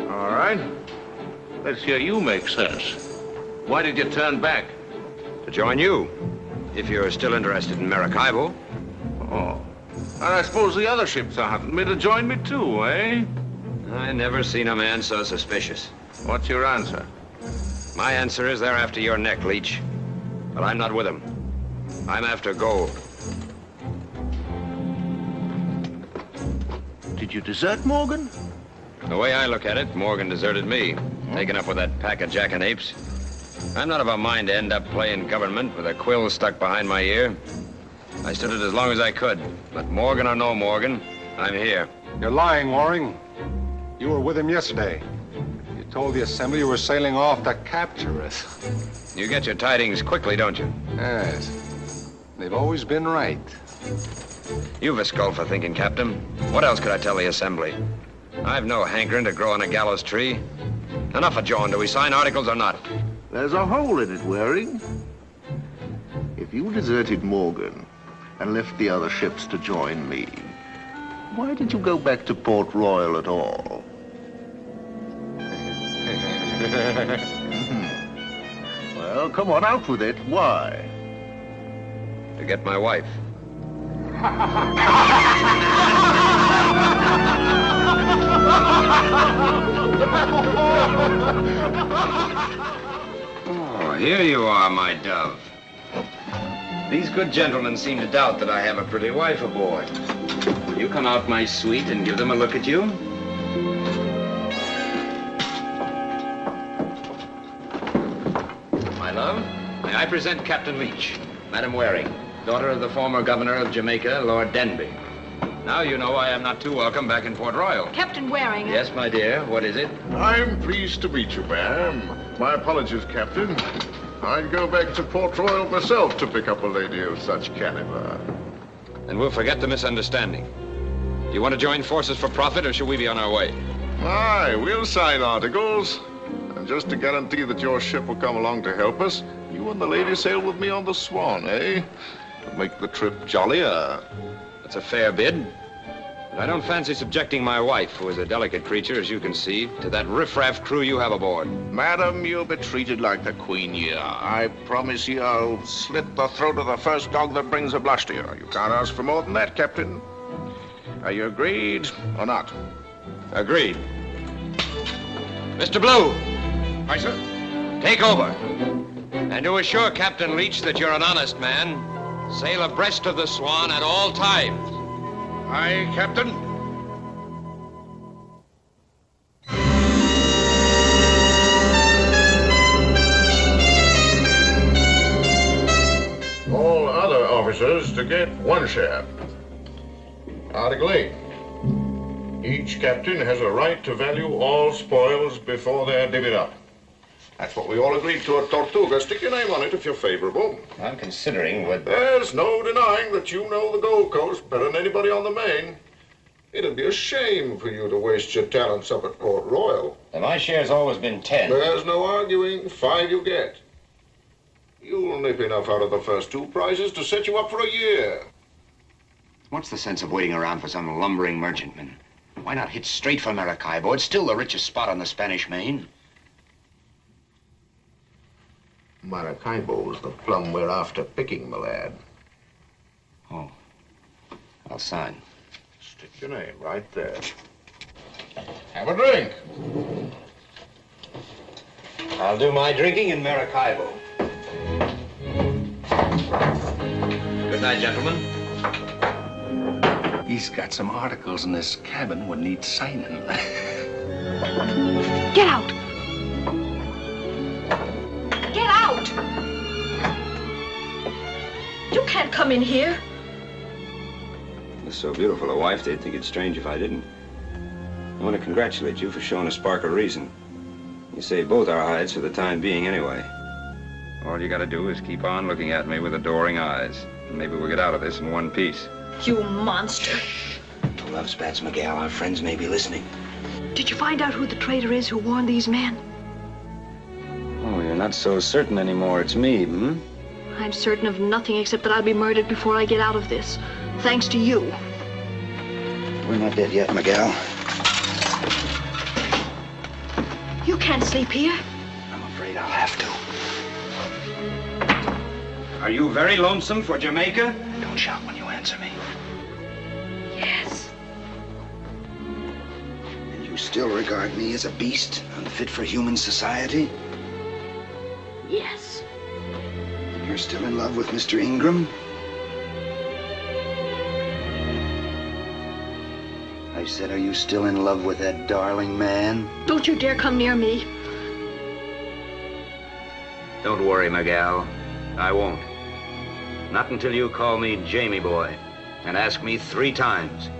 All right. Let's hear you make sense. Why did you turn back? To join you, if you're still interested in Maracaibo. Oh. And I suppose the other ships are hunting me to join me too, eh? I never seen a man so suspicious. What's your answer? My answer is they're after your neck, Leach. But I'm not with them. I'm after gold. Did you desert Morgan? The way I look at it, Morgan deserted me, taken up with that pack of jackanapes. I'm not of a mind to end up playing government with a quill stuck behind my ear. I stood it as long as I could, but Morgan or no Morgan, I'm here. You're lying, Waring. You were with him yesterday. You told the Assembly you were sailing off to capture us. You get your tidings quickly, don't you? Yes. They've always been right. You've a skull for thinking, Captain. What else could I tell the Assembly? I've no hankering to grow on a gallows tree. Enough of jawing. Do we sign articles or not? There's a hole in it, Waring. If you deserted Morgan and left the other ships to join me, why did you go back to Port Royal at all? Well, come on, out with it. Why? To get my wife. Oh, here you are, my dove. These good gentlemen seem to doubt that I have a pretty wife aboard. Will you come out, my sweet, and give them a look at you? My love, may I present Captain Leach, Madam Waring, daughter of the former governor of Jamaica, Lord Denby. Now you know I am not too welcome back in Port Royal. Captain Waring. Yes, my dear. What is it? I'm pleased to meet you, ma'am. My apologies, Captain. I'd go back to Port Royal myself to pick up a lady of such caliber. And we'll forget the misunderstanding. Do you want to join forces for profit, or should we be on our way? Aye, we'll sign articles. And just to guarantee that your ship will come along to help us, you and the lady sail with me on the Swan, eh? To make the trip jollier. That's a fair bid. But I don't fancy subjecting my wife, who is a delicate creature, as you can see, to that riffraff crew you have aboard. Madam, you'll be treated like the Queen you are. I promise you I'll slit the throat of the first dog that brings a blush to you. You can't ask for more than that, Captain. Are you agreed or not? Agreed. Mr. Blue. Aye, sir. Take over. And to assure Captain Leach that you're an honest man, sail abreast of the Swan at all times. Aye, Captain. All other officers to get one share. Article 8. Each captain has a right to value all spoils before they're divvied up. That's what we all agreed to at Tortuga. Stick your name on it if you're favorable. I'm considering what... There's no denying that you know the Gold Coast better than anybody on the Main. It'd be a shame for you to waste your talents up at Port Royal. And my share's always been 10. There's no arguing. 5 you get. You'll nip enough out of the first 2 prizes to set you up for a year. What's the sense of waiting around for some lumbering merchantman? Why not hit straight for Maracaibo? It's still the richest spot on the Spanish Main. Maracaibo's the plum we're after picking, my lad. Oh, I'll sign. Stick your name right there. Have a drink. I'll do my drinking in Maracaibo. Good night, gentlemen. He's got some articles in this cabin would need signing. Get out! Get out! You can't come in here. With so beautiful a wife, they'd think it strange if I didn't. I want to congratulate you for showing a spark of reason. You saved both our hides for the time being, anyway. All you gotta do is keep on looking at me with adoring eyes. And maybe we'll get out of this in one piece. You monster. No love spats, Miguel. Our friends may be listening. Did you find out who the traitor is who warned these men? Oh, you're not so certain anymore it's me, hmm? I'm certain of nothing except that I'll be murdered before I get out of this. Thanks to you. We're not dead yet, Miguel. You can't sleep here. I'm afraid I'll have to. Are you very lonesome for Jamaica? Don't shout when you answer me. Yes. And you still regard me as a beast, unfit for human society? Yes. And you're still in love with Mr. Ingram? I said, are you still in love with that darling man? Don't you dare come near me. Don't worry, Miguel. I won't. Not until you call me Jamie boy and ask me 3 times.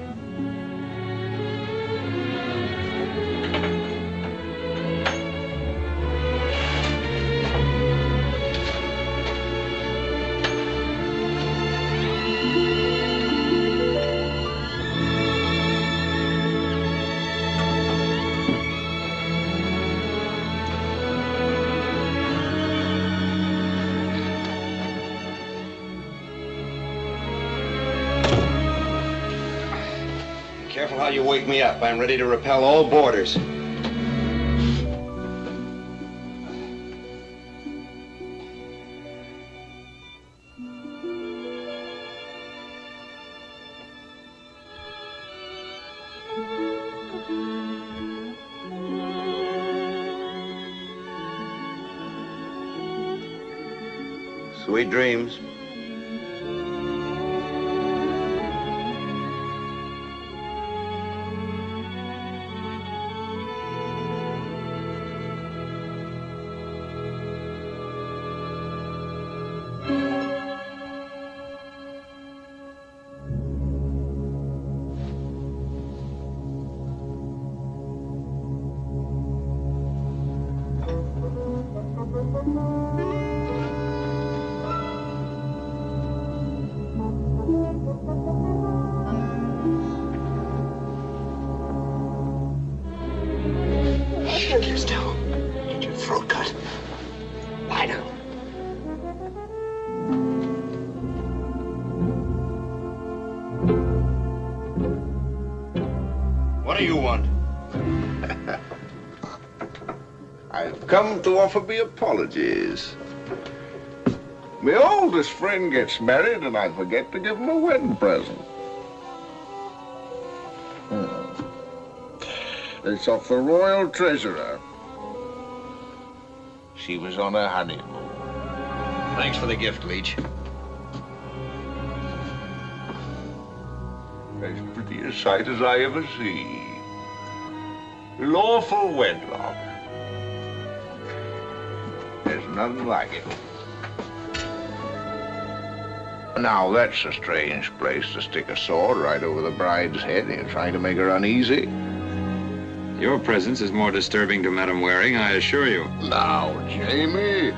Careful how you wake me up. I'm ready to repel all boarders. Sweet dreams. Keep still. Get your throat cut. Lie down. What do you want? I've come to offer me apologies. My oldest friend gets married and I forget to give him a wedding present. It's of the royal treasurer. She was on her honeymoon. Thanks for the gift, Leech. As pretty a sight as I ever see. Lawful wedlock. There's nothing like it. Now, that's a strange place to stick a sword right over the bride's head. You're trying to make her uneasy. Your presence is more disturbing to Madame Waring, I assure you. Now, Jamie,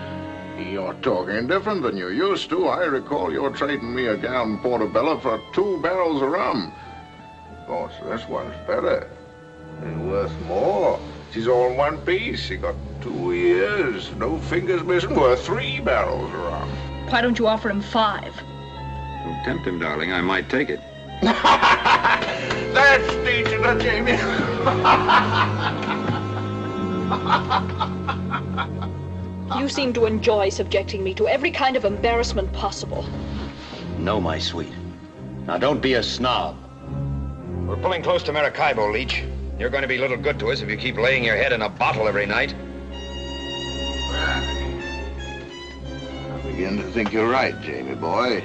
you're talking different than you used to. I recall you're trading me a gallon portobello for 2 barrels of rum. Of course, this one's better and worth more. She's all in one piece. She got 2 ears, no fingers missing, worth 3 barrels of rum. Why don't you offer him 5? Don't tempt him, darling. I might take it. That's teaching her, Jamie. You seem to enjoy subjecting me to every kind of embarrassment possible. No, my sweet. Now, don't be a snob. We're pulling close to Maracaibo, Leech. You're going to be little good to us if you keep laying your head in a bottle every night. I begin to think you're right, Jamie boy.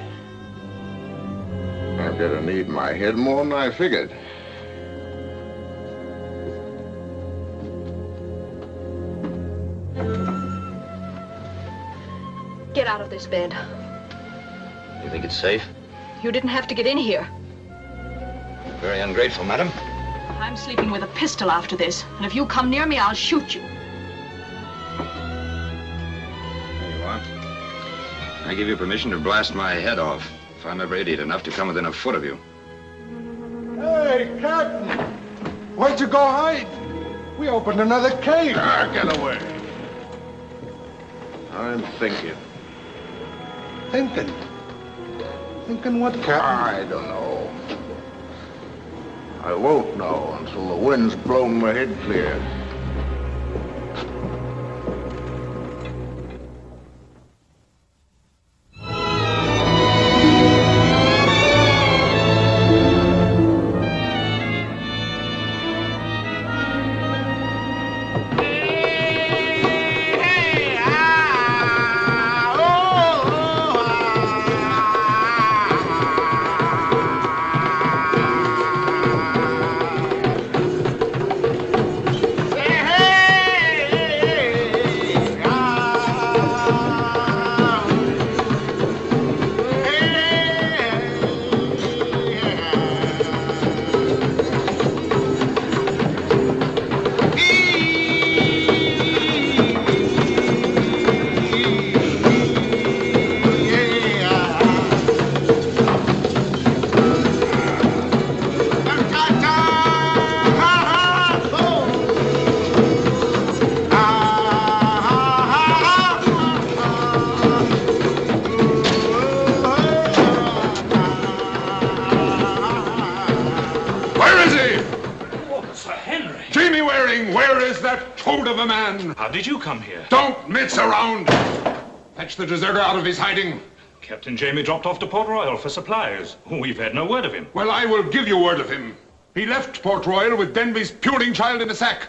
I'm gonna need my head more than I figured. Get out of this bed. You think it's safe? You didn't have to get in here. Very ungrateful, madam. I'm sleeping with a pistol after this, and if you come near me, I'll shoot you. There you are. I give you permission to blast my head off if I'm ever idiot enough to come within a foot of you. Hey, Captain! Where'd you go hide? We opened another cave. Get away. I'm thinking. Thinking? Thinking what, Captain? I don't know. I won't know until the wind's blown my head clear. Waring, where is that toad of a man? How did you come here? Don't mince around. Fetch the deserter out of his hiding. Captain Jamie dropped off to Port Royal for supplies. We've had no word of him. Well, I will give you word of him. He left Port Royal with Denby's puling child in a sack.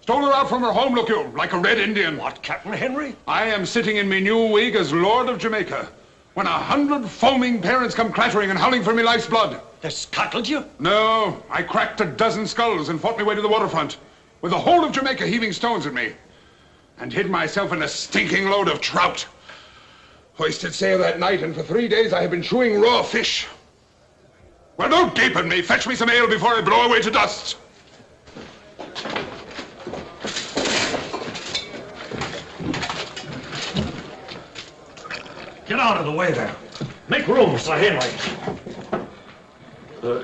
Stole her out from her home, look you, like a red Indian. What, Captain Henry? I am sitting in me new wig as Lord of Jamaica, when 100 foaming parents come clattering and howling for me life's blood. They scuttled you? No, I cracked a dozen skulls and fought my way to the waterfront, with the whole of Jamaica heaving stones at me, and hid myself in a stinking load of trout. Hoisted sail that night, and for 3 days I have been chewing raw fish. Well, don't gape at me. Fetch me some ale before I blow away to dust. Get out of the way there. Make room, Sir Henry.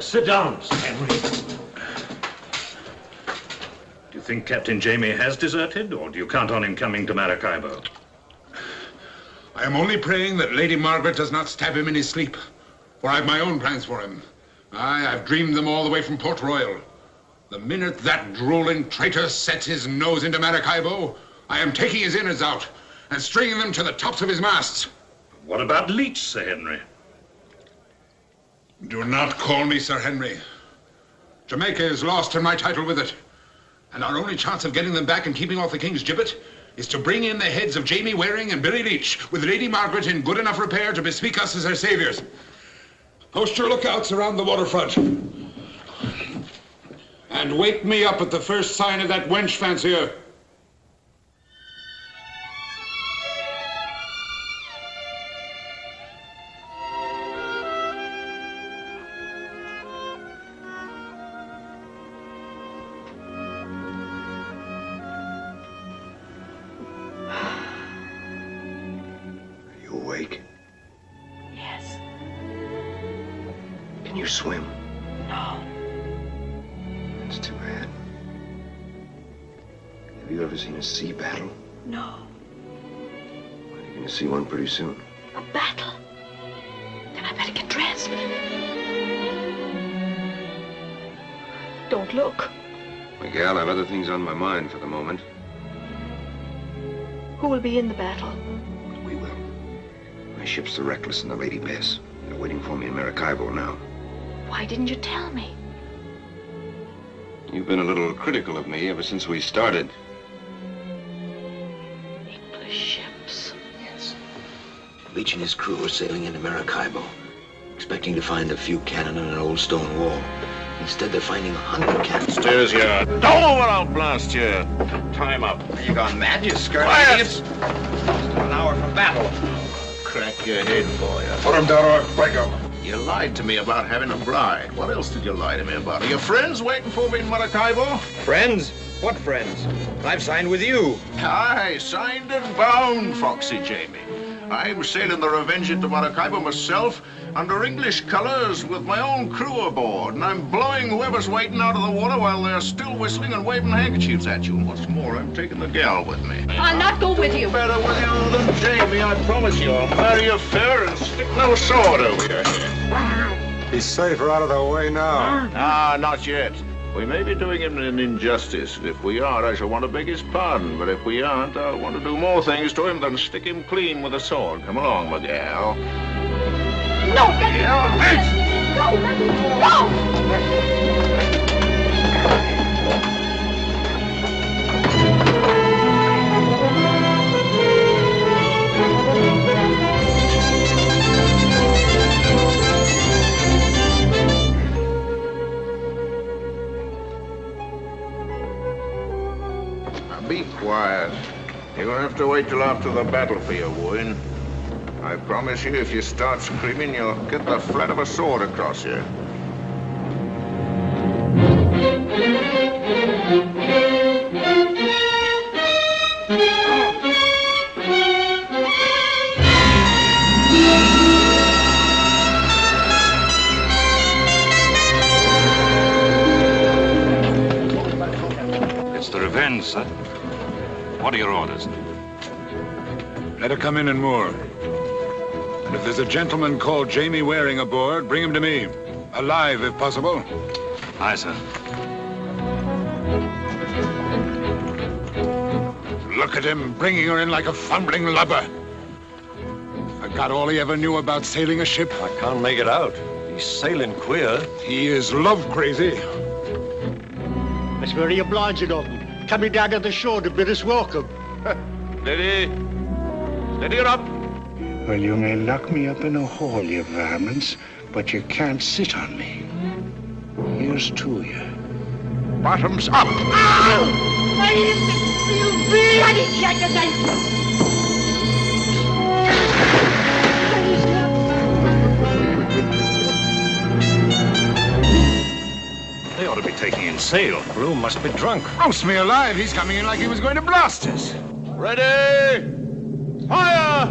Sit down, Sir Henry. Do you think Captain Jamie has deserted, or do you count on him coming to Maracaibo? I am only praying that Lady Margaret does not stab him in his sleep, for I have my own plans for him. Aye, I've dreamed them all the way from Port Royal. The minute that drooling traitor sets his nose into Maracaibo, I am taking his innards out and stringing them to the tops of his masts. What about Leach, Sir Henry? Do not call me Sir Henry. Jamaica is lost and my title with it. And our only chance of getting them back and keeping off the King's gibbet is to bring in the heads of Jamie Waring and Billy Leach, with Lady Margaret in good enough repair to bespeak us as her saviors. Post your lookouts around the waterfront. And wake me up at the first sign of that wench fancier. Yes. Can you swim? No. That's too bad. Have you ever seen a sea battle? No. Well, you're going to see one pretty soon. A battle? Then I better get dressed. Don't look. Miguel, I have other things on my mind for the moment. Who will be in the battle? We will. My ship's the Reckless and the Lady Bess. They're waiting for me in Maracaibo now. Why didn't you tell me? You've been a little critical of me ever since we started. English ships. Yes. Leach and his crew are sailing into Maracaibo, expecting to find a few cannon and an old stone wall. Instead, they're finding 100 cannons. Stairs yard. Don't move it, I'll blast you. Time up. You gone mad, you skirt Quiet! idiots? Still an hour from battle. Crack your head for you. Put him down or I'll break him. You lied to me about having a bride. What else did you lie to me about? Are your friends waiting for me in Maracaibo? Friends? What friends? I've signed with you. Aye, signed and bound, Foxy Jamie. I'm sailing the Revenge into Maracaibo myself under English colors with my own crew aboard, and I'm blowing whoever's waiting out of the water while they're still whistling and waving handkerchiefs at you. And what's more, I'm taking the gal with me. I'll not go with you. Better with you than Jamie, I promise you. I'll marry you fair and stick no sword over your head. He's safer out of the way now. Ah, not yet. We may be doing him an injustice. If we are, I shall want to beg his pardon. But if we aren't, I'll want to do more things to him than stick him clean with a sword. Come along, my gal. No, let me go. No, let me go. Be quiet. You're gonna have to wait till after the battle for your wooing. I promise you, if you start screaming, you'll get the flat of a sword across you. It's the Revenge, sir. What are your orders? Let her come in and moor. And if there's a gentleman called Jamie Waring aboard, bring him to me. Alive, if possible. Aye, sir. Look at him, bringing her in like a fumbling lubber. Forgot all he ever knew about sailing a ship. I can't make it out. He's sailing queer. He is love crazy. It's very obliging of him, coming down to the shore to bid us welcome. Steady. Steady her up. Well, you may lock me up in a hole, you varmints, but you can't sit on me. Here's to you. Bottoms up. They ought to be taking in sail. Bloom must be drunk. Roast me alive. He's coming in like he was going to blast us. Ready! Fire!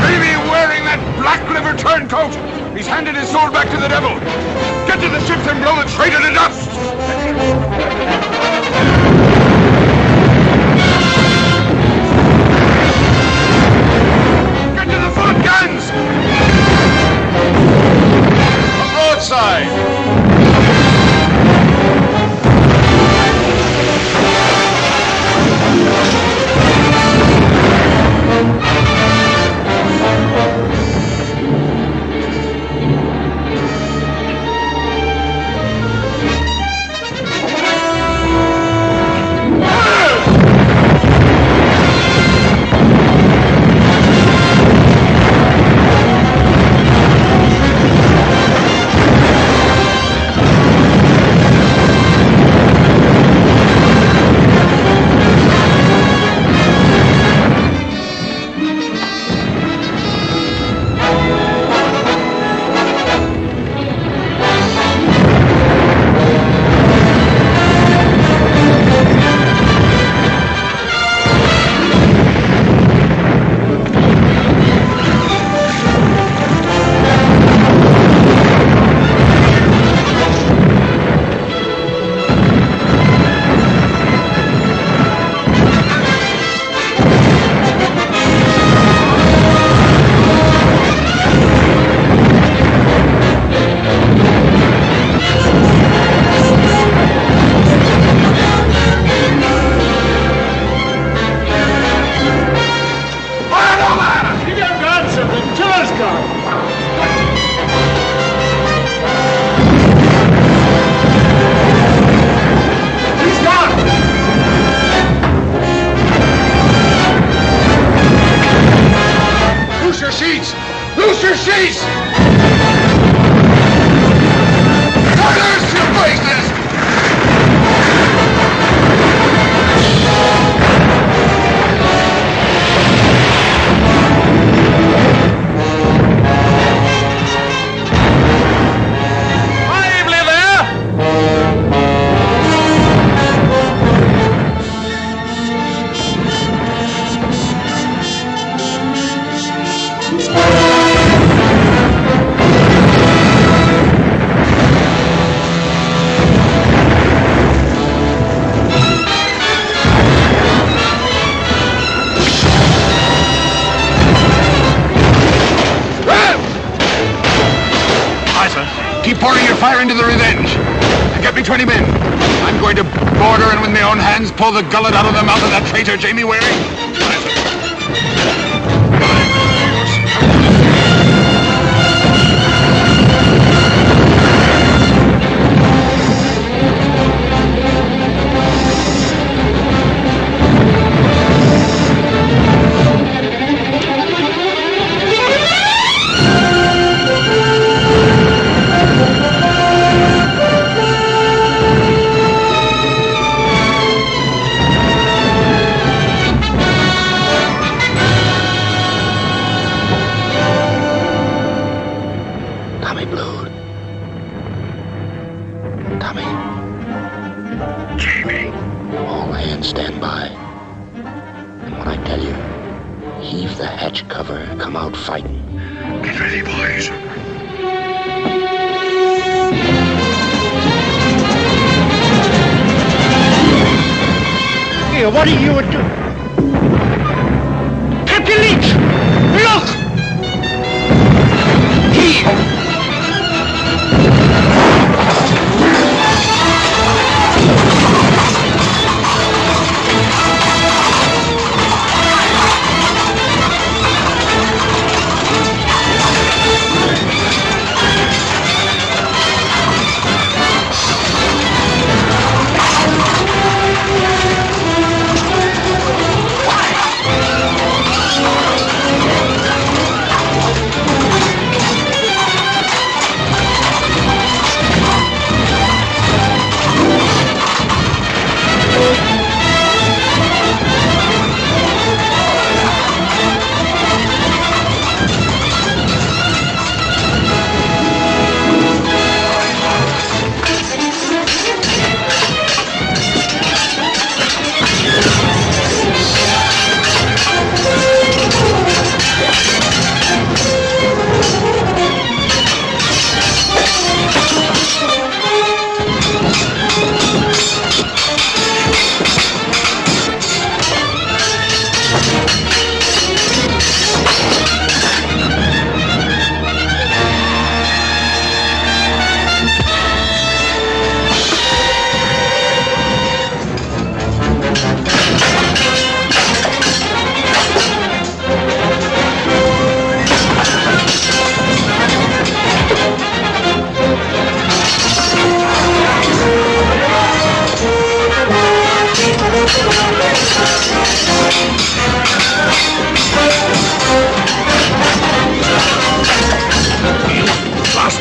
Maybe wearing that black liver turncoat. He's handed his soul back to the devil. Get to the ships and blow the traitor to dust. Get to the front guns. Broadside! Keep pouring your fire into the Revenge. And get me 20 men. I'm going to board her and with my own hands pull the gullet out of the mouth of that traitor Jamie Waring. Stand by. And when I tell you, heave the hatch cover and come out fighting. Get ready, boys. Here, what are you doing? Captain Leach! Look! Heave!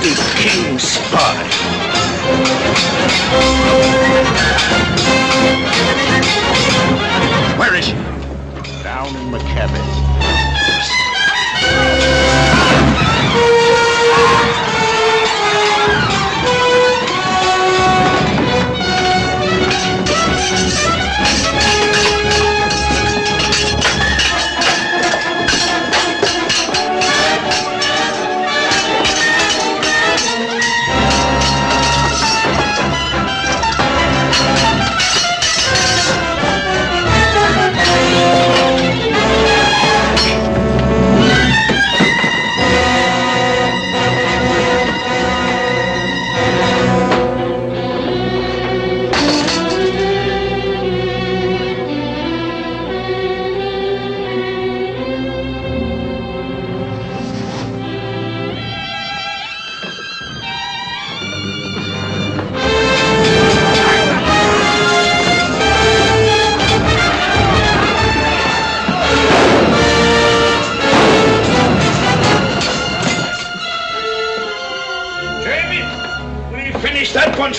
bloody king's spy. Where is she? Down in the cabin.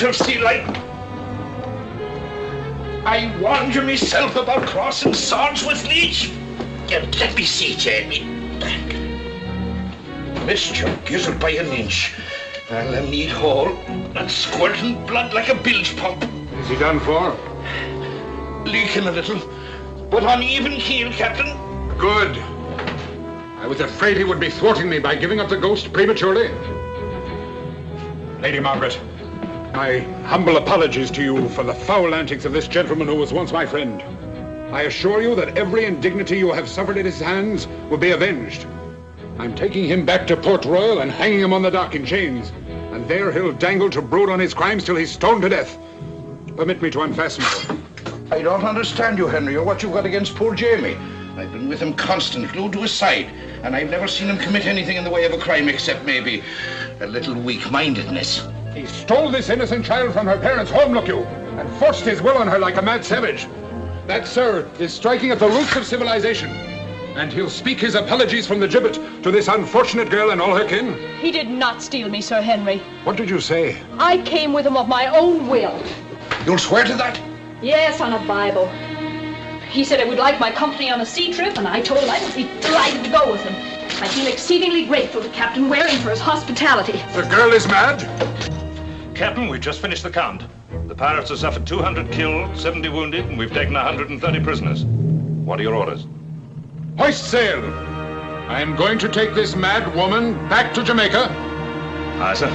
Of sea light. I warned you myself about crossing swords with Leech. Let me see, Jamie. Missed your gizzard by an inch. I'll have need hole and squirting blood like a bilge pump. Is he done for? Leaking a little, but on even keel, Captain. Good. I was afraid he would be thwarting me by giving up the ghost prematurely. Lady Margaret, my humble apologies to you for the foul antics of this gentleman who was once my friend. I assure you that every indignity you have suffered at his hands will be avenged. I'm taking him back to Port Royal and hanging him on the dock in chains, and there he'll dangle to brood on his crimes till he's stoned to death. Permit me to unfasten you. I don't understand you, Henry, or what you've got against poor Jamie. I've been with him constant, glued to his side, and I've never seen him commit anything in the way of a crime except maybe a little weak-mindedness. He stole this innocent child from her parents' home, look you, and forced his will on her like a mad savage. That, sir, is striking at the roots of civilization. And he'll speak his apologies from the gibbet to this unfortunate girl and all her kin. He did not steal me, Sir Henry. What did you say? I came with him of my own will. You'll swear to that? Yes, on a Bible. He said I would like my company on a sea trip, and I told him I would be delighted to go with him. I feel exceedingly grateful to Captain Waring for his hospitality. The girl is mad? Captain, we've just finished the count. The pirates have suffered 200 killed, 70 wounded, and we've taken 130 prisoners. What are your orders? Hoist sail! I am going to take this mad woman back to Jamaica. Aye, sir.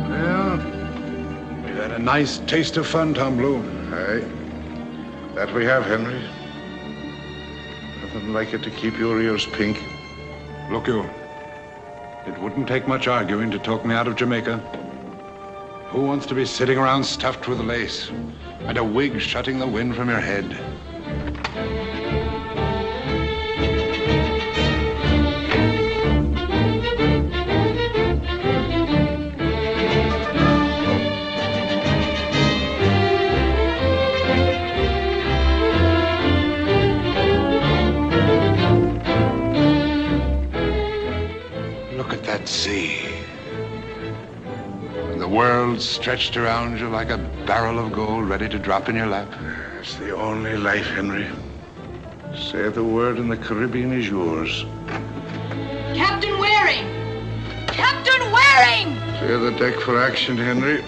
Well, we had a nice taste of fun, Tom Blue. Aye. That we have, Henry. Nothing like it to keep your ears pink. Look you, it wouldn't take much arguing to talk me out of Jamaica. Who wants to be sitting around stuffed with lace and a wig shutting the wind from your head? Sea. And the world stretched around you like a barrel of gold ready to drop in your lap. It's the only life, Henry. Say the word and the Caribbean is yours. Captain Waring! Captain Waring! Clear the deck for action, Henry.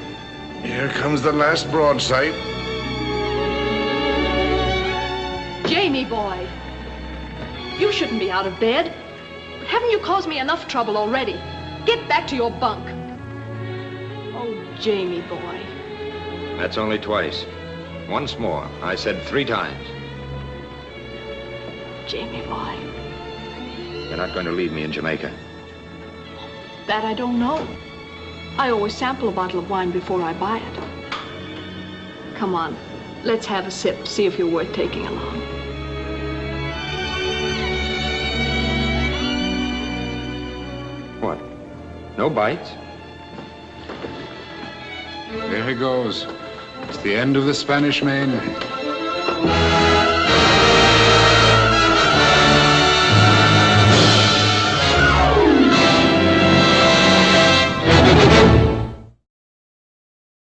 Here comes the last broadside. Jamie, boy. You shouldn't be out of bed. Haven't you caused me enough trouble already? Get back to your bunk. Oh, Jamie, boy. That's only twice. Once more. I said 3 times. Jamie, boy. You're not going to leave me in Jamaica. That I don't know. I always sample a bottle of wine before I buy it. Come on, let's have a sip, see if you're worth taking along. What? No bites? There he goes. It's the end of the Spanish Main.